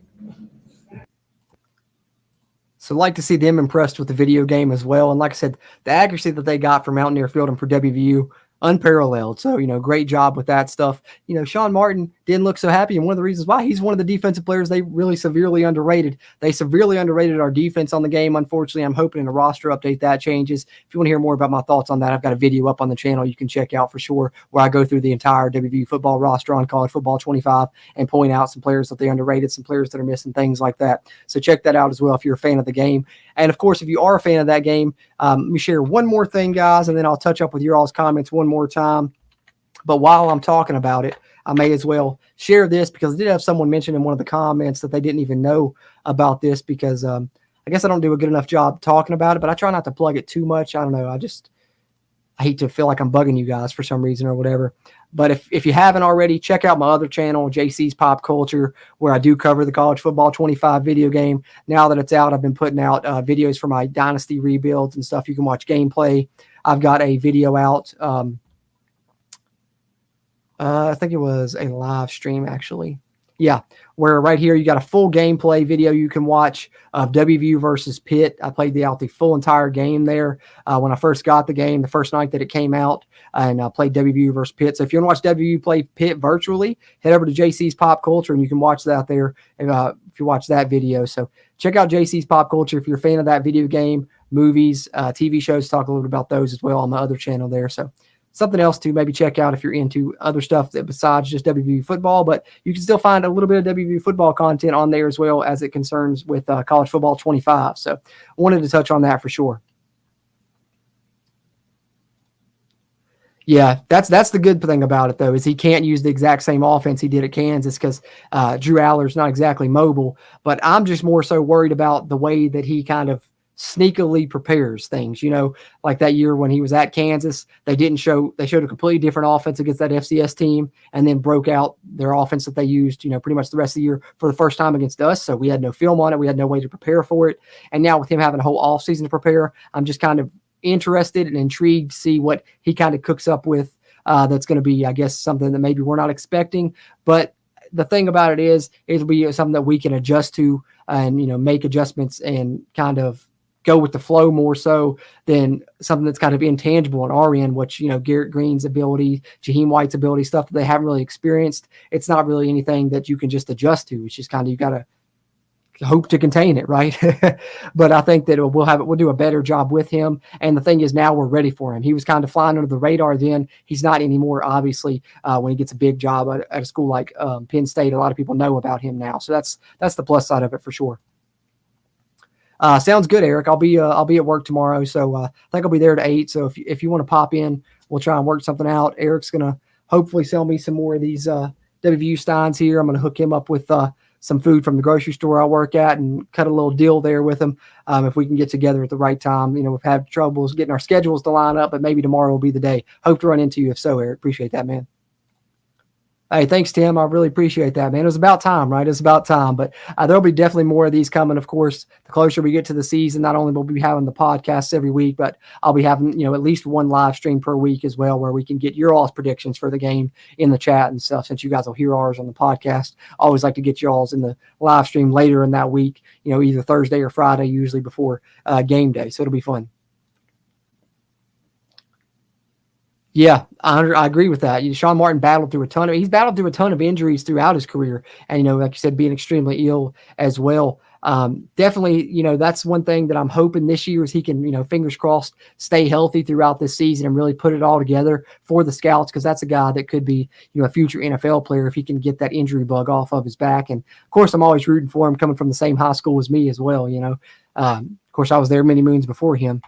So like to see them impressed with the video game as well. And like I said, the accuracy that they got from Mountaineer Field and for WVU, unparalleled. So, great job with that stuff. Sean Martin didn't look so happy. And one of the reasons why, he's one of the defensive players they really severely underrated. They severely underrated our defense on the game. Unfortunately, I'm hoping in a roster update that changes. If you want to hear more about my thoughts on that, I've got a video up on the channel you can check out for sure, where I go through the entire WVU football roster on College Football 25 and point out some players that they underrated, some players that are missing, things like that. So check that out as well if you're a fan of the game. And of course, if you are a fan of that game, let me share one more thing, guys, and then I'll touch up with your all's comments one more time. But while I'm talking about it, I may as well share this, because I did have someone mention in one of the comments that they didn't even know about this, because I guess I don't do a good enough job talking about it, but I try not to plug it too much. I don't know. I hate to feel like I'm bugging you guys for some reason or whatever. But if you haven't already, check out my other channel, JC's Pop Culture, where I do cover the College Football 25 video game. Now that it's out, I've been putting out videos for my Dynasty rebuilds and stuff. You can watch gameplay. I've got a video out. I think it was a live stream, actually. Yeah, where right here you got a full gameplay video you can watch of WVU versus Pitt. I played the full entire game there when I first got the game, the first night that it came out, and I played WVU versus Pitt. So if you want to watch WVU play Pitt virtually, head over to JC's Pop Culture, and you can watch that there if you watch that video. So check out JC's Pop Culture if you're a fan of that video game, movies, TV shows. Talk a little bit about those as well on my other channel there. So something else to maybe check out if you're into other stuff that besides just WVU football, but you can still find a little bit of WVU football content on there as well as it concerns with College Football 25. So I wanted to touch on that for sure. Yeah, that's the good thing about it, though, is he can't use the exact same offense he did at Kansas, because Drew Aller's not exactly mobile. But I'm just more so worried about the way that he kind of sneakily prepares things. Like that year when he was at Kansas, they showed a completely different offense against that FCS team, and then broke out their offense that they used, pretty much the rest of the year for the first time against us. So we had no film on it. We had no way to prepare for it. And now with him having a whole offseason to prepare, I'm just kind of interested and intrigued to see what he kind of cooks up with. That's going to be, I guess, something that maybe we're not expecting. But the thing about it is, it'll be something that we can adjust to and, make adjustments and kind of go with the flow more so than something that's kind of intangible on our end, which, Garrett Green's ability, Jaheim White's ability, stuff that they haven't really experienced. It's not really anything that you can just adjust to. It's just kind of, you got to hope to contain it, right? But I think that we'll do a better job with him. And the thing is, now we're ready for him. He was kind of flying under the radar then. He's not anymore, obviously, when he gets a big job at a school like Penn State. A lot of people know about him now. So that's the plus side of it for sure. Sounds good, Eric. I'll be at work tomorrow, so I think I'll be there at 8. So if you want to pop in, we'll try and work something out. Eric's gonna hopefully sell me some more of these WVU Steins here. I'm gonna hook him up with some food from the grocery store I work at and cut a little deal there with him. If we can get together at the right time. We've had troubles getting our schedules to line up, but maybe tomorrow will be the day. Hope to run into you if so, Eric. Appreciate that, man. Hey, thanks, Tim. I really appreciate that, man. It was about time, right? It's about time. But there'll be definitely more of these coming, of course. The closer we get to the season, not only will we be having the podcasts every week, but I'll be having, at least one live stream per week as well, where we can get your all's predictions for the game in the chat and stuff, since you guys will hear ours on the podcast. I always like to get your all's in the live stream later in that week, either Thursday or Friday, usually before game day. So it'll be fun. Yeah, I agree with that. Sean Martin battled through a ton of injuries throughout his career. And, like you said, being extremely ill as well. Definitely, that's one thing that I'm hoping this year is he can, fingers crossed, stay healthy throughout this season and really put it all together for the Scouts, because that's a guy that could be, a future NFL player if he can get that injury bug off of his back. And, of course, I'm always rooting for him, coming from the same high school as me as well, Of course, I was there many moons before him.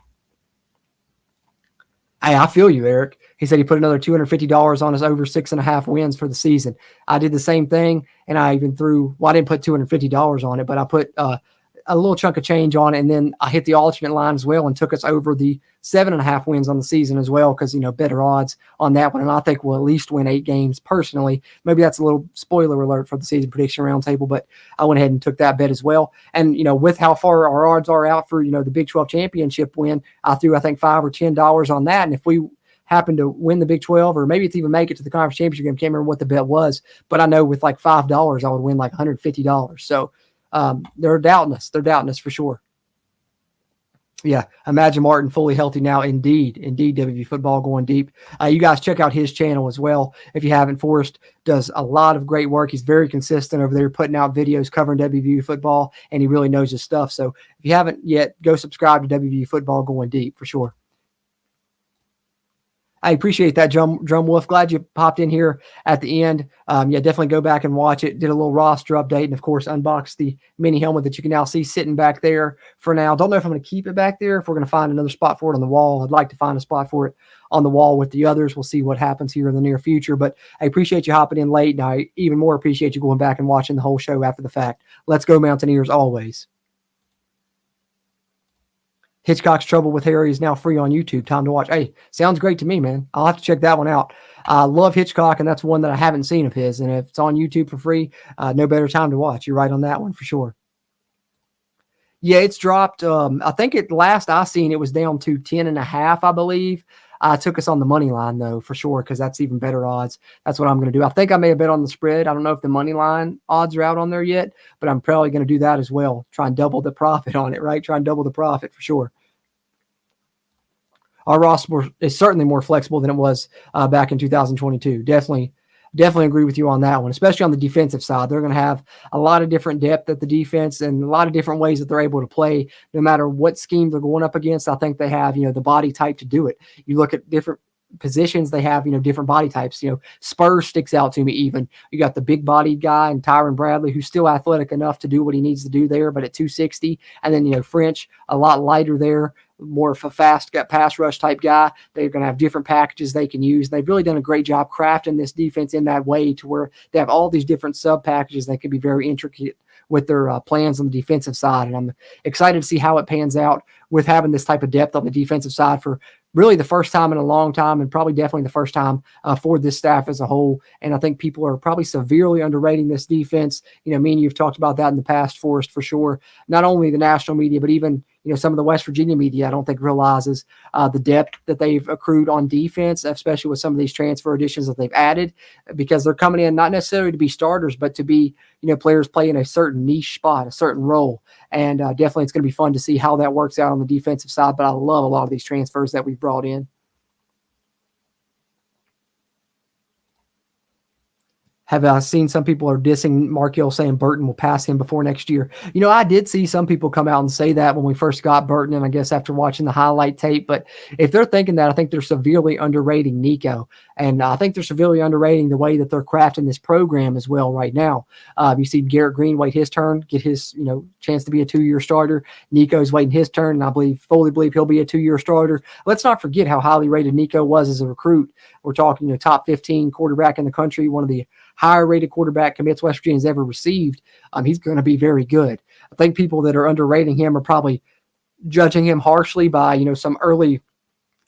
Hey, I feel you, Eric. He said he put another $250 on his over 6.5 wins for the season. I did the same thing, and I even I didn't put $250 on it, but I put a little chunk of change on it, and then I hit the alternate line as well and took us over the 7.5 wins on the season as well, because, better odds on that one, and I think we'll at least win 8 games personally. Maybe that's a little spoiler alert for the season prediction roundtable, but I went ahead and took that bet as well. And, with how far our odds are out for, the Big 12 championship win, I threw, I think, $5 or $10 on that, and if we happen to win the Big 12, or maybe it's even make it to the conference championship game, can't remember what the bet was, but I know with like $5, I would win like $150. So they're doubting us. They're doubting us for sure. Yeah, imagine Martin fully healthy now. Indeed, WVU football going deep. You guys check out his channel as well if you haven't. Forrest does a lot of great work. He's very consistent over there, putting out videos covering WVU football, and he really knows his stuff. So if you haven't yet, go subscribe to WVU football going deep for sure. I appreciate that, Drum Wolf. Glad you popped in here at the end. Yeah, definitely go back and watch it. Did a little roster update and, of course, unboxed the mini helmet that you can now see sitting back there for now. Don't know if I'm going to keep it back there, if we're going to find another spot for it on the wall. I'd like to find a spot for it on the wall with the others. We'll see what happens here in the near future. But I appreciate you hopping in late, and I even more appreciate you going back and watching the whole show after the fact. Let's go Mountaineers always. Hitchcock's Trouble with Harry is now free on YouTube. Time to watch. Hey, sounds great to me, man. I'll have to check that one out. I love Hitchcock, and that's one that I haven't seen of his. And if it's on YouTube for free, no better time to watch. You're right on that one for sure. Yeah, it's dropped. I think last I seen it was down to 10.5, I believe. Took us on the money line, though, for sure, because that's even better odds. That's what I'm going to do. I think I may have bet on the spread. I don't know if the money line odds are out on there yet, but I'm probably going to do that as well. Try and double the profit on it, right? Try and double the profit for sure. Our roster is certainly more flexible than it was back in 2022. Definitely agree with you on that one, especially on the defensive side. They're going to have a lot of different depth at the defense and a lot of different ways that they're able to play no matter what scheme they're going up against. I think they have, the body type to do it. You look at different positions, they have, different body types. Spurs sticks out to me even. You got the big bodied guy and Tyron Bradley, who's still athletic enough to do what he needs to do there, but at 260. And then, French, a lot lighter there, more of a fast pass rush type guy. They're going to have different packages they can use. They've really done a great job crafting this defense in that way to where they have all these different sub packages that can be very intricate with their plans on the defensive side. And I'm excited to see how it pans out with having this type of depth on the defensive side for really the first time in a long time, and probably definitely the first time for this staff as a whole. And I think people are probably severely underrating this defense. Me and you've talked about that in the past, Forrest, for sure. Not only the national media, but even some of the West Virginia media, I don't think realizes the depth that they've accrued on defense, especially with some of these transfer additions that they've added, because they're coming in not necessarily to be starters, but to be, players playing a certain niche spot, a certain role. And definitely it's going to be fun to see how that works out on the defensive side. But I love a lot of these transfers that we've brought in. Have seen some people are dissing Mark Hill, saying Burton will pass him before next year. I did see some people come out and say that when we first got Burton, and I guess after watching the highlight tape. But if they're thinking that, I think they're severely underrating Nico. And I think they're severely underrating the way that they're crafting this program as well right now. You see Garrett Green wait his turn, get his chance to be a 2-year starter. Nico's waiting his turn, and I fully believe he'll be a 2-year starter. Let's not forget how highly rated Nico was as a recruit. We're talking top 15 quarterback in the country, one of the higher rated quarterback commits West Virginia's ever received. He's going to be very good. I think people that are underrating him are probably judging him harshly by, some early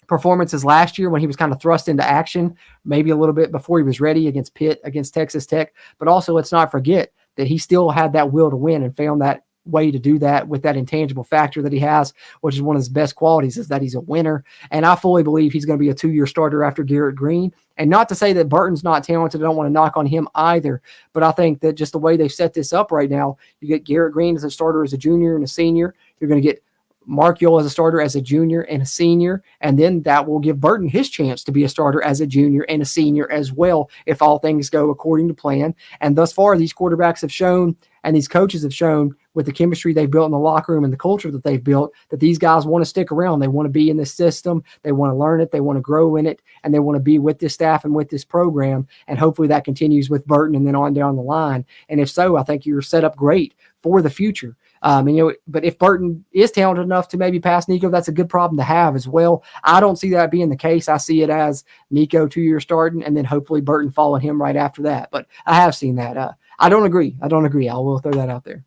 performances last year when he was kind of thrust into action, maybe a little bit before he was ready against Pitt, against Texas Tech. But also let's not forget that he still had that will to win and found that way to do that with that intangible factor that he has, which is one of his best qualities, is that he's a winner. And I fully believe he's going to be a 2-year starter after Garrett Green. And not to say that Burton's not talented. I don't want to knock on him either. But I think that just the way they've set this up right now, you get Garrett Green as a starter as a junior and a senior. You're going to get Mark Yule as a starter as a junior and a senior. And then that will give Burton his chance to be a starter as a junior and a senior as well, if all things go according to plan. And thus far, these quarterbacks have shown and these coaches have shown with the chemistry they've built in the locker room and the culture that they've built, that these guys want to stick around. They want to be in this system. They want to learn it. They want to grow in it. And they want to be with this staff and with this program. And hopefully that continues with Burton and then on down the line. And if so, I think you're set up great for the future. But if Burton is talented enough to maybe pass Nico, that's a good problem to have as well. I don't see that being the case. I see it as Nico 2-year starting and then hopefully Burton following him right after that. But I have seen that. I don't agree. I will throw that out there.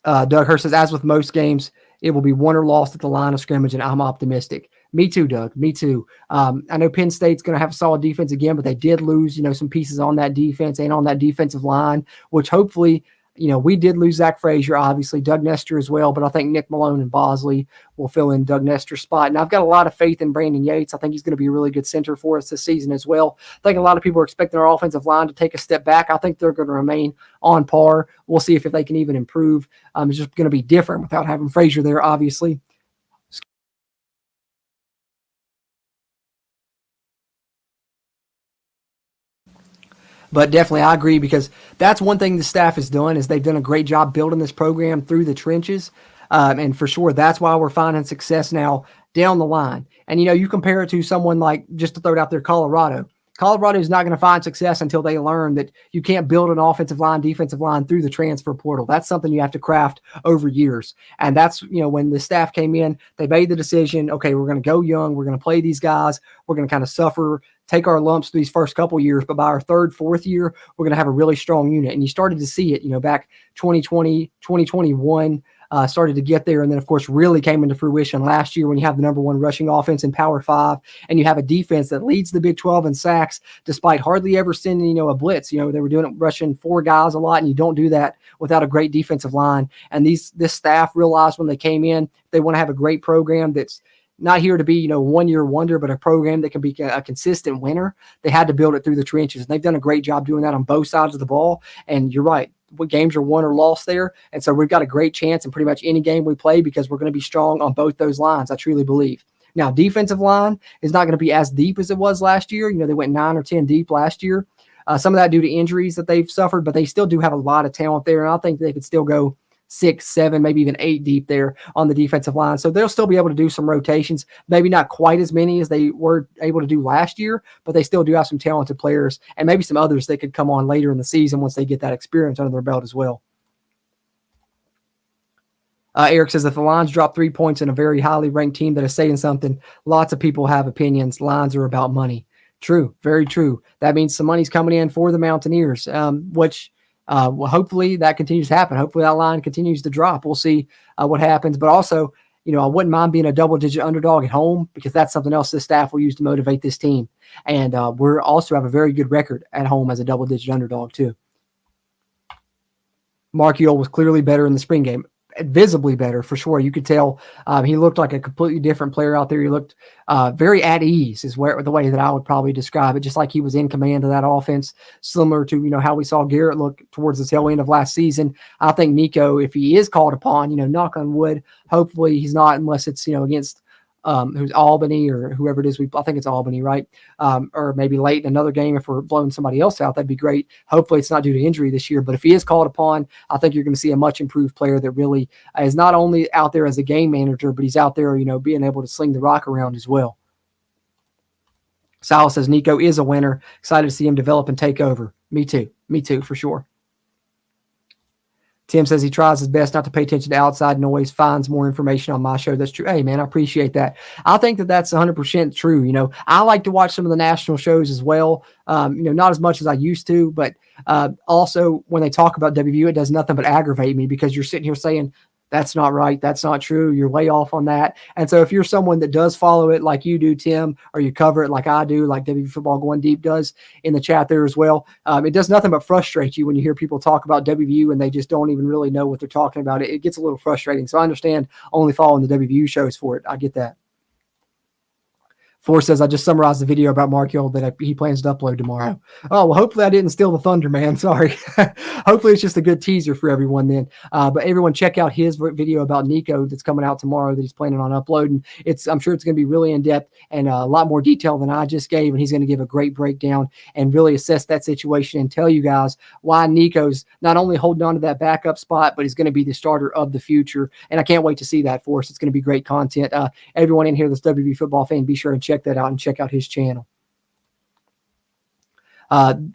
Doug Hurst says, as with most games, it will be won or lost at the line of scrimmage, and I'm optimistic. Me too, Doug. Me too. I know Penn State's going to have a solid defense again, but they did lose, some pieces on that defense and on that defensive line, which hopefully, we did lose Zach Frazier, obviously, Doug Nestor as well, but I think Nick Malone and Bosley will fill in Doug Nestor's spot. And I've got a lot of faith in Brandon Yates. I think he's going to be a really good center for us this season as well. I think a lot of people are expecting our offensive line to take a step back. I think they're going to remain on par. We'll see if they can even improve. It's just going to be different without having Frazier there, obviously. But definitely, I agree, because that's one thing the staff has done is they've done a great job building this program through the trenches. And for sure, that's why we're finding success now down the line. And, you compare it to someone like, just to throw it out there, Colorado. Colorado is not going to find success until they learn that you can't build an offensive line, defensive line through the transfer portal. That's something you have to craft over years. And that's, when the staff came in, they made the decision, okay, we're going to go young. We're going to play these guys. We're going to kind of suffer, take our lumps these first couple years. But by our third, fourth year, we're going to have a really strong unit. And you started to see it, back 2020, 2021, started to get there. And then, of course, really came into fruition last year when you have the number one rushing offense in Power 5, and you have a defense that leads the Big 12 in sacks, despite hardly ever sending, a blitz. They were doing it, rushing 4 guys a lot, and you don't do that without a great defensive line. And this staff realized when they came in, they want to have a great program that's not here to be, 1-year wonder, but a program that can be a consistent winner. They had to build it through the trenches. And they've done a great job doing that on both sides of the ball. And you're right, what games are won or lost there. And so we've got a great chance in pretty much any game we play, because we're going to be strong on both those lines. I truly believe. Now, defensive line is not going to be as deep as it was last year. They went 9 or 10 deep last year. Some of that due to injuries that they've suffered, but they still do have a lot of talent there. And I think they could still go 6, 7, maybe even 8 deep there on the defensive line. So they'll still be able to do some rotations, maybe not quite as many as they were able to do last year, but they still do have some talented players, and maybe some others that could come on later in the season once they get that experience under their belt as well. Eric says, if the lines drop 3 points in a very highly ranked team that is saying something, lots of people have opinions. Lines are about money. True. Very true. That means some money's coming in for the Mountaineers, which well, hopefully that continues to happen. Hopefully that line continues to drop. We'll see what happens. But also, I wouldn't mind being a double-digit underdog at home, because that's something else this staff will use to motivate this team. And we're also have a very good record at home as a double-digit underdog too. Mark Ewell was clearly better in the spring game. Visibly better, for sure. You could tell he looked like a completely different player out there. He looked very at ease, is the way that I would probably describe it, just like he was in command of that offense, similar to how we saw Garrett look towards the tail end of last season. I think Nico, if he is called upon, knock on wood, hopefully he's not, unless it's against who's Albany or whoever it is. I think it's Albany, right? Or maybe late in another game if we're blowing somebody else out, that'd be great. Hopefully it's not due to injury this year, but if he is called upon, I think you're going to see a much improved player that really is not only out there as a game manager, but he's out there, being able to sling the rock around as well. Sal says, Nico is a winner. Excited to see him develop and take over. Me too, for sure. Tim says he tries his best not to pay attention to outside noise, finds more information on my show. That's true. Hey, man, I appreciate that. I think that that's 100% true. I like to watch some of the national shows as well. Not as much as I used to, but also when they talk about WVU, it does nothing but aggravate me, because you're sitting here saying, that's not right. That's not true. You're way off on that. And so if you're someone that does follow it like you do, Tim, or you cover it like I do, like WVU Football Going Deep does in the chat there as well, it does nothing but frustrate you when you hear people talk about WVU and they just don't even really know what they're talking about. It gets a little frustrating. So I understand only following the WVU shows for it. I get that. Force says, I just summarized the video about Mark Hill that he plans to upload tomorrow. Oh, well, hopefully I didn't steal the thunder, man. Sorry. Hopefully it's just a good teaser for everyone then. But everyone check out his video about Nico that's coming out tomorrow that he's planning on uploading. I'm sure it's going to be really in-depth and a lot more detail than I just gave, and he's going to give a great breakdown and really assess that situation and tell you guys why Nico's not only holding on to that backup spot, but he's going to be the starter of the future. And I can't wait to see that, Force. It's going to be great content. Everyone in here that's WV football fan, be sure and check that out and check out his channel.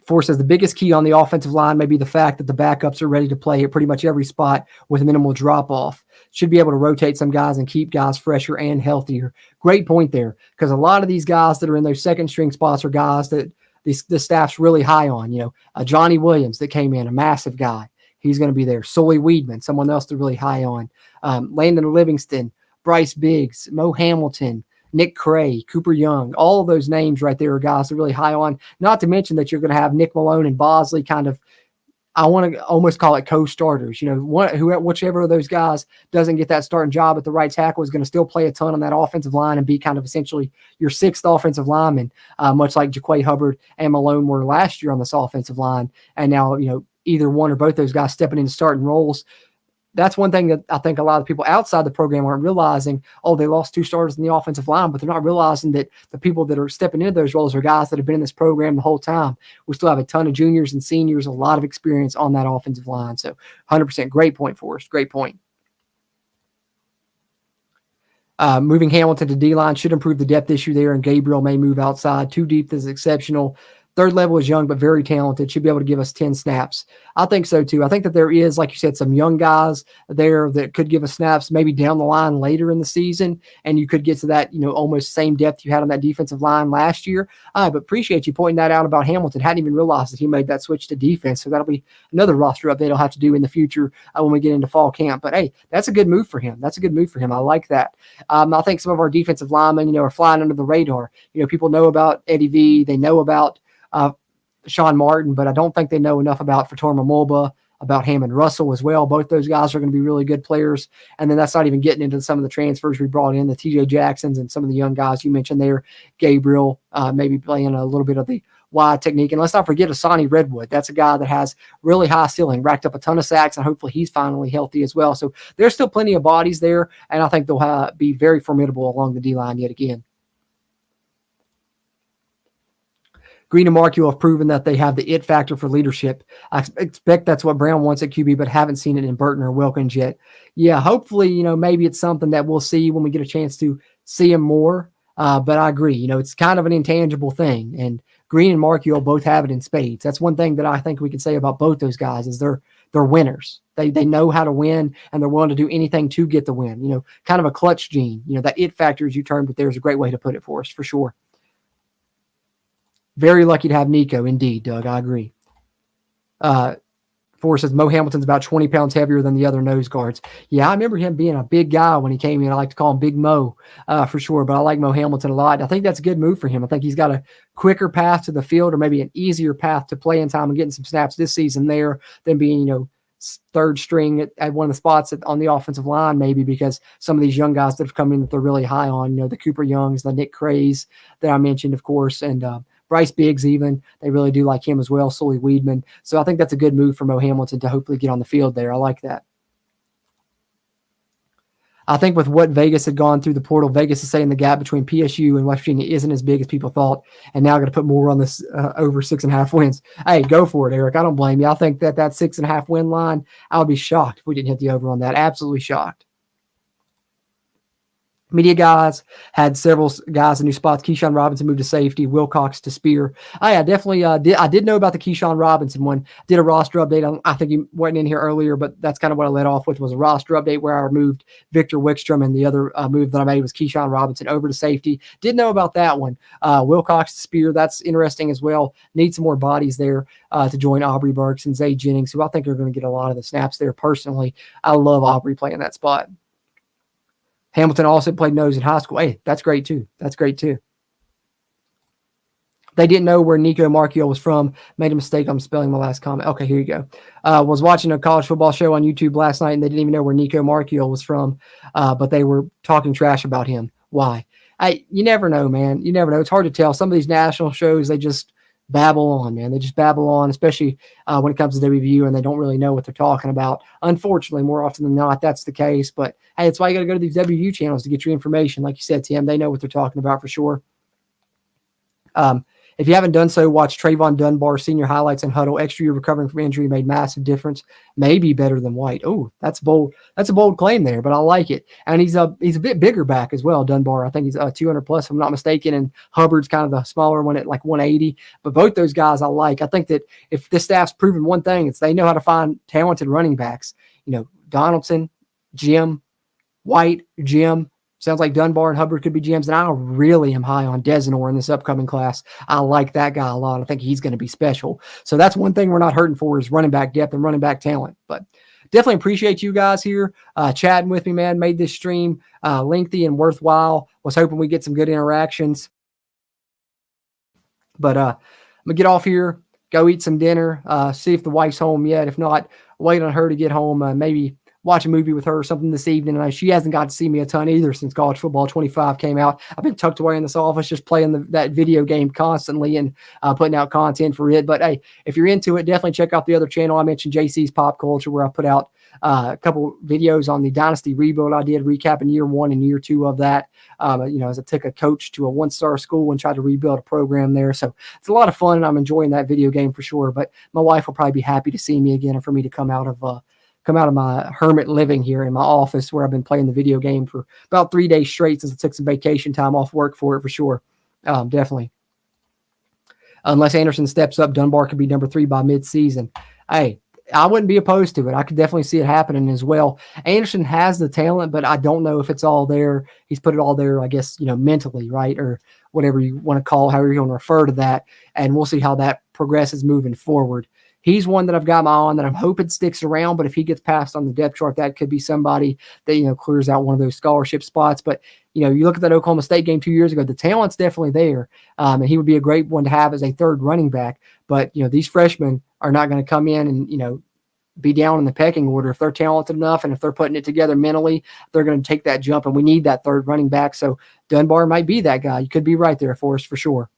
Force says the biggest key on the offensive line may be the fact that the backups are ready to play at pretty much every spot with minimal drop off. Should be able to rotate some guys and keep guys fresher and healthier. Great point there, because a lot of these guys that are in those second string spots are guys that the staff's really high on. Johnny Williams that came in, a massive guy. He's going to be there. Sully Weedman, someone else they're really high on. Landon Livingston, Bryce Biggs, Mo Hamilton, Nick Cray, Cooper Young, all of those names right there are guys they're really high on. Not to mention that you're going to have Nick Malone and Bosley kind of, I want to almost call it co-starters. Whichever of those guys doesn't get that starting job at the right tackle is going to still play a ton on that offensive line and be kind of essentially your sixth offensive lineman, much like Jaquay Hubbard and Malone were last year on this offensive line. And now, either one or both those guys stepping into starting roles. That's one thing that I think a lot of people outside the program aren't realizing. Oh, they lost 2 starters in the offensive line, but they're not realizing that the people that are stepping into those roles are guys that have been in this program the whole time. We still have a ton of juniors and seniors, a lot of experience on that offensive line. So 100% great point for us. Great point. Moving Hamilton to D-line should improve the depth issue there, and Gabriel may move outside. 2 deep is exceptional. Third level is young, but very talented. Should be able to give us 10 snaps. I think so, too. I think that there is, like you said, some young guys there that could give us snaps maybe down the line later in the season, and you could get to that, almost same depth you had on that defensive line last year. But appreciate you pointing that out about Hamilton. Hadn't even realized that he made that switch to defense, so that'll be another roster update I'll have to do in the future when we get into fall camp. But, hey, that's a good move for him. I like that. I think some of our defensive linemen, are flying under the radar. People know about Eddie V. They know about Sean Martin, but I don't think they know enough about Fatorma Mulba, about Hammond Russell as well. Both those guys are going to be really good players. And then that's not even getting into some of the transfers we brought in, the TJ Jacksons and some of the young guys you mentioned there. Gabriel, maybe playing a little bit of the wide technique. And let's not forget Asani Redwood. That's a guy that has really high ceiling, racked up a ton of sacks, and hopefully he's finally healthy as well. So there's still plenty of bodies there, and I think they'll be very formidable along the D-line yet again. Green and Markey have proven that they have the it factor for leadership. I expect that's what Brown wants at QB, but haven't seen it in Burton or Wilkins yet. Yeah, hopefully, maybe it's something that we'll see when we get a chance to see him more. But I agree, it's kind of an intangible thing. And Green and Markey both have it in spades. That's one thing that I think we can say about both those guys is they're winners. They know how to win, and they're willing to do anything to get the win. Kind of a clutch gene. That it factor, as you termed it, there's a great way to put it for us, for sure. Very lucky to have Nico, indeed, Doug. I agree. Forrest says Mo Hamilton's about 20 pounds heavier than the other nose guards. Yeah, I remember him being a big guy when he came in. I like to call him Big Mo for sure, but I like Mo Hamilton a lot. I think that's a good move for him. I think he's got a quicker path to the field, or maybe an easier path to playing time and getting some snaps this season there than being, third string at one of the spots on the offensive line, maybe, because some of these young guys that have come in that they're really high on, the Cooper Youngs, the Nick Crays that I mentioned, of course, and Bryce Biggs even. They really do like him as well, Sully Weedman. So I think that's a good move for Mo Hamilton to hopefully get on the field there. I like that. I think with what Vegas had gone through the portal, Vegas is saying the gap between PSU and West Virginia isn't as big as people thought, and now going to put more on this over 6.5 wins. Hey, go for it, Eric. I don't blame you. I think that 6.5 win line, I would be shocked if we didn't hit the over on that. Absolutely shocked. Media guys had several guys in new spots. Keyshawn Robinson moved to safety. Wilcox to spear. I definitely did. I did know about the Keyshawn Robinson one. Did a roster update. I think he wasn't in here earlier, but that's kind of what I led off with, was a roster update where I removed Victor Wickstrom, and the other move that I made was Keyshawn Robinson over to safety. Did know about that one. Wilcox to spear. That's interesting as well. Need some more bodies there to join Aubrey Burks and Zay Jennings, who I think are going to get a lot of the snaps there personally. I love Aubrey playing that spot. Hamilton also played nose in high school. Hey, that's great too. They didn't know where Nico Markio was from. Made a mistake. I'm spelling my last comment. Okay, here you go. Was watching a college football show on YouTube last night, and they didn't even know where Nico Markio was from, but they were talking trash about him. Why? You never know, man. You never know. It's hard to tell. Some of these national shows, they just babble on, man. They just babble on, especially when it comes to WVU, and they don't really know what they're talking about. Unfortunately, more often than not, that's the case. But hey, that's why you got to go to these WVU channels to get your information. Like you said, Tim, they know what they're talking about for sure. If you haven't done so, watch Trayvon Dunbar senior highlights and huddle. Extra year recovering from injury made massive difference. Maybe better than White. Oh, that's bold. That's a bold claim there, but I like it. And he's a bit bigger back as well. Dunbar, I think he's 200 plus, if I'm not mistaken. And Hubbard's kind of the smaller one at like 180. But both those guys I like. I think that if this staff's proven one thing, it's they know how to find talented running backs. Donaldson, Jim, White, Jim. Sounds like Dunbar and Hubbard could be GMs, and I really am high on Desenor in this upcoming class. I like that guy a lot. I think he's going to be special. So that's one thing we're not hurting for is running back depth and running back talent. But definitely appreciate you guys here chatting with me, man. Made this stream lengthy and worthwhile. Was hoping we get some good interactions. But I'm going to get off here. go eat some dinner, see if the wife's home yet. If not, wait on her to get home, maybe watch a movie with her or something this evening. And she hasn't got to see me a ton either since College Football 25 came out. I've been tucked away in this office just playing that video game constantly and putting out content for it. But hey, if you're into it, definitely check out the other channel. I mentioned JC's Pop Culture, where I put out a couple videos on the Dynasty rebuild I did, recapping year 1 and year 2 of that. As I took a coach to a 1-star school and tried to rebuild a program there. So it's a lot of fun, and I'm enjoying that video game for sure. But my wife will probably be happy to see me again and for me to come out of my hermit living here in my office, where I've been playing the video game for about 3 days straight since I took some vacation time off work for it, for sure. Definitely. Unless Anderson steps up, Dunbar could be number 3 by mid-season. Hey, I wouldn't be opposed to it. I could definitely see it happening as well. Anderson has the talent, but I don't know if it's all there. He's put it all there, I guess, mentally, right? Or whatever you want to call, however you want to refer to that. And we'll see how that progresses moving forward. He's one that I've got my eye on that I'm hoping sticks around, but if he gets passed on the depth chart, that could be somebody that, clears out one of those scholarship spots. But, you look at that Oklahoma State game 2 years ago, the talent's definitely there. And he would be a great one to have as a third running back. But, these freshmen are not going to come in and, be down in the pecking order. If they're talented enough and if they're putting it together mentally, they're going to take that jump, and we need that third running back. So Dunbar might be that guy. You could be right there for us for sure.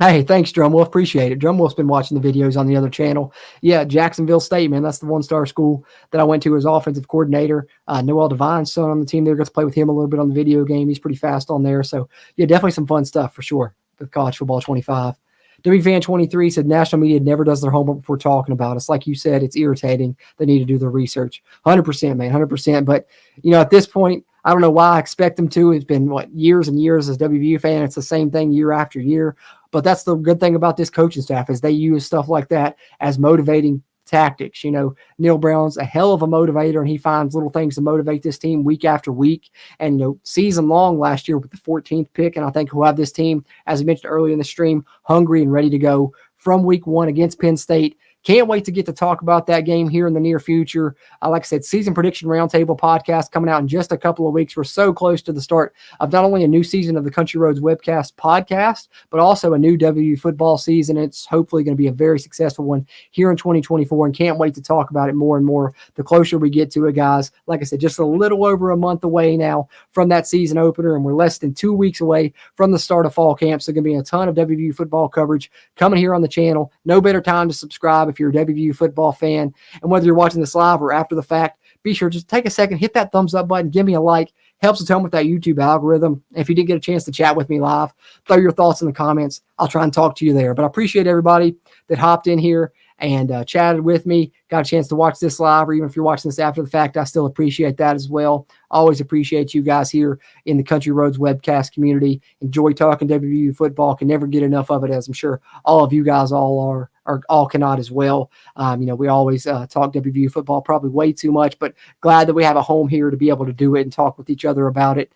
Hey, thanks, Drumwolf. Appreciate it. Drumwolf's been watching the videos on the other channel. Yeah, Jacksonville State, man. That's the 1-star school that I went to as offensive coordinator. Noel Devine's son on the team there. Got to play with him a little bit on the video game. He's pretty fast on there. So, yeah, definitely some fun stuff for sure with College Football 25. WVan23 said national media never does their homework before talking about us. Like you said, it's irritating. They need to do their research. 100%, man, 100%. But, at this point, I don't know why I expect them to. It's been, years and years as a WVU fan. It's the same thing year after year. But that's the good thing about this coaching staff is they use stuff like that as motivating tactics. Neil Brown's a hell of a motivator, and he finds little things to motivate this team week after week. And, season long last year with the 14th pick, and I think he'll have this team, as I mentioned earlier in the stream, hungry and ready to go from week 1 against Penn State. Can't wait to get to talk about that game here in the near future. Like I said, season prediction roundtable podcast coming out in just a couple of weeks. We're so close to the start of not only a new season of the Country Roads Webcast podcast, but also a new WVU football season. It's hopefully going to be a very successful one here in 2024, and can't wait to talk about it more and more the closer we get to it, guys. Like I said, just a little over a month away now from that season opener, and we're less than 2 weeks away from the start of fall camp. So going to be a ton of WVU football coverage coming here on the channel. No better time to subscribe if you're a WVU football fan. And whether you're watching this live or after the fact, be sure just take a second, hit that thumbs up button, give me a like. Helps a ton with that YouTube algorithm. If you did get a chance to chat with me live, throw your thoughts in the comments. I'll try and talk to you there. But I appreciate everybody that hopped in here and chatted with me, got a chance to watch this live, or even if you're watching this after the fact, I still appreciate that as well. Always appreciate you guys here in the Country Roads webcast community. Enjoy talking WVU football. Can never get enough of it, as I'm sure all of you guys all all cannot as well. We always talk WVU football probably way too much, but glad that we have a home here to be able to do it and talk with each other about it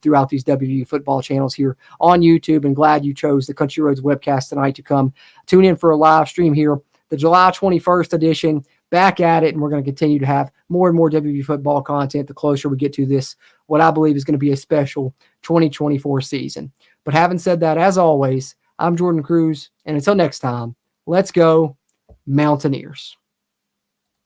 throughout these WVU football channels here on YouTube. And glad you chose the Country Roads webcast tonight to come tune in for a live stream here, the July 21st edition. Back at it, and we're going to continue to have more and more WVU football content the closer we get to this, what I believe is going to be a special 2024 season. But having said that, as always, I'm Jordan Cruz, and until next time, let's go Mountaineers.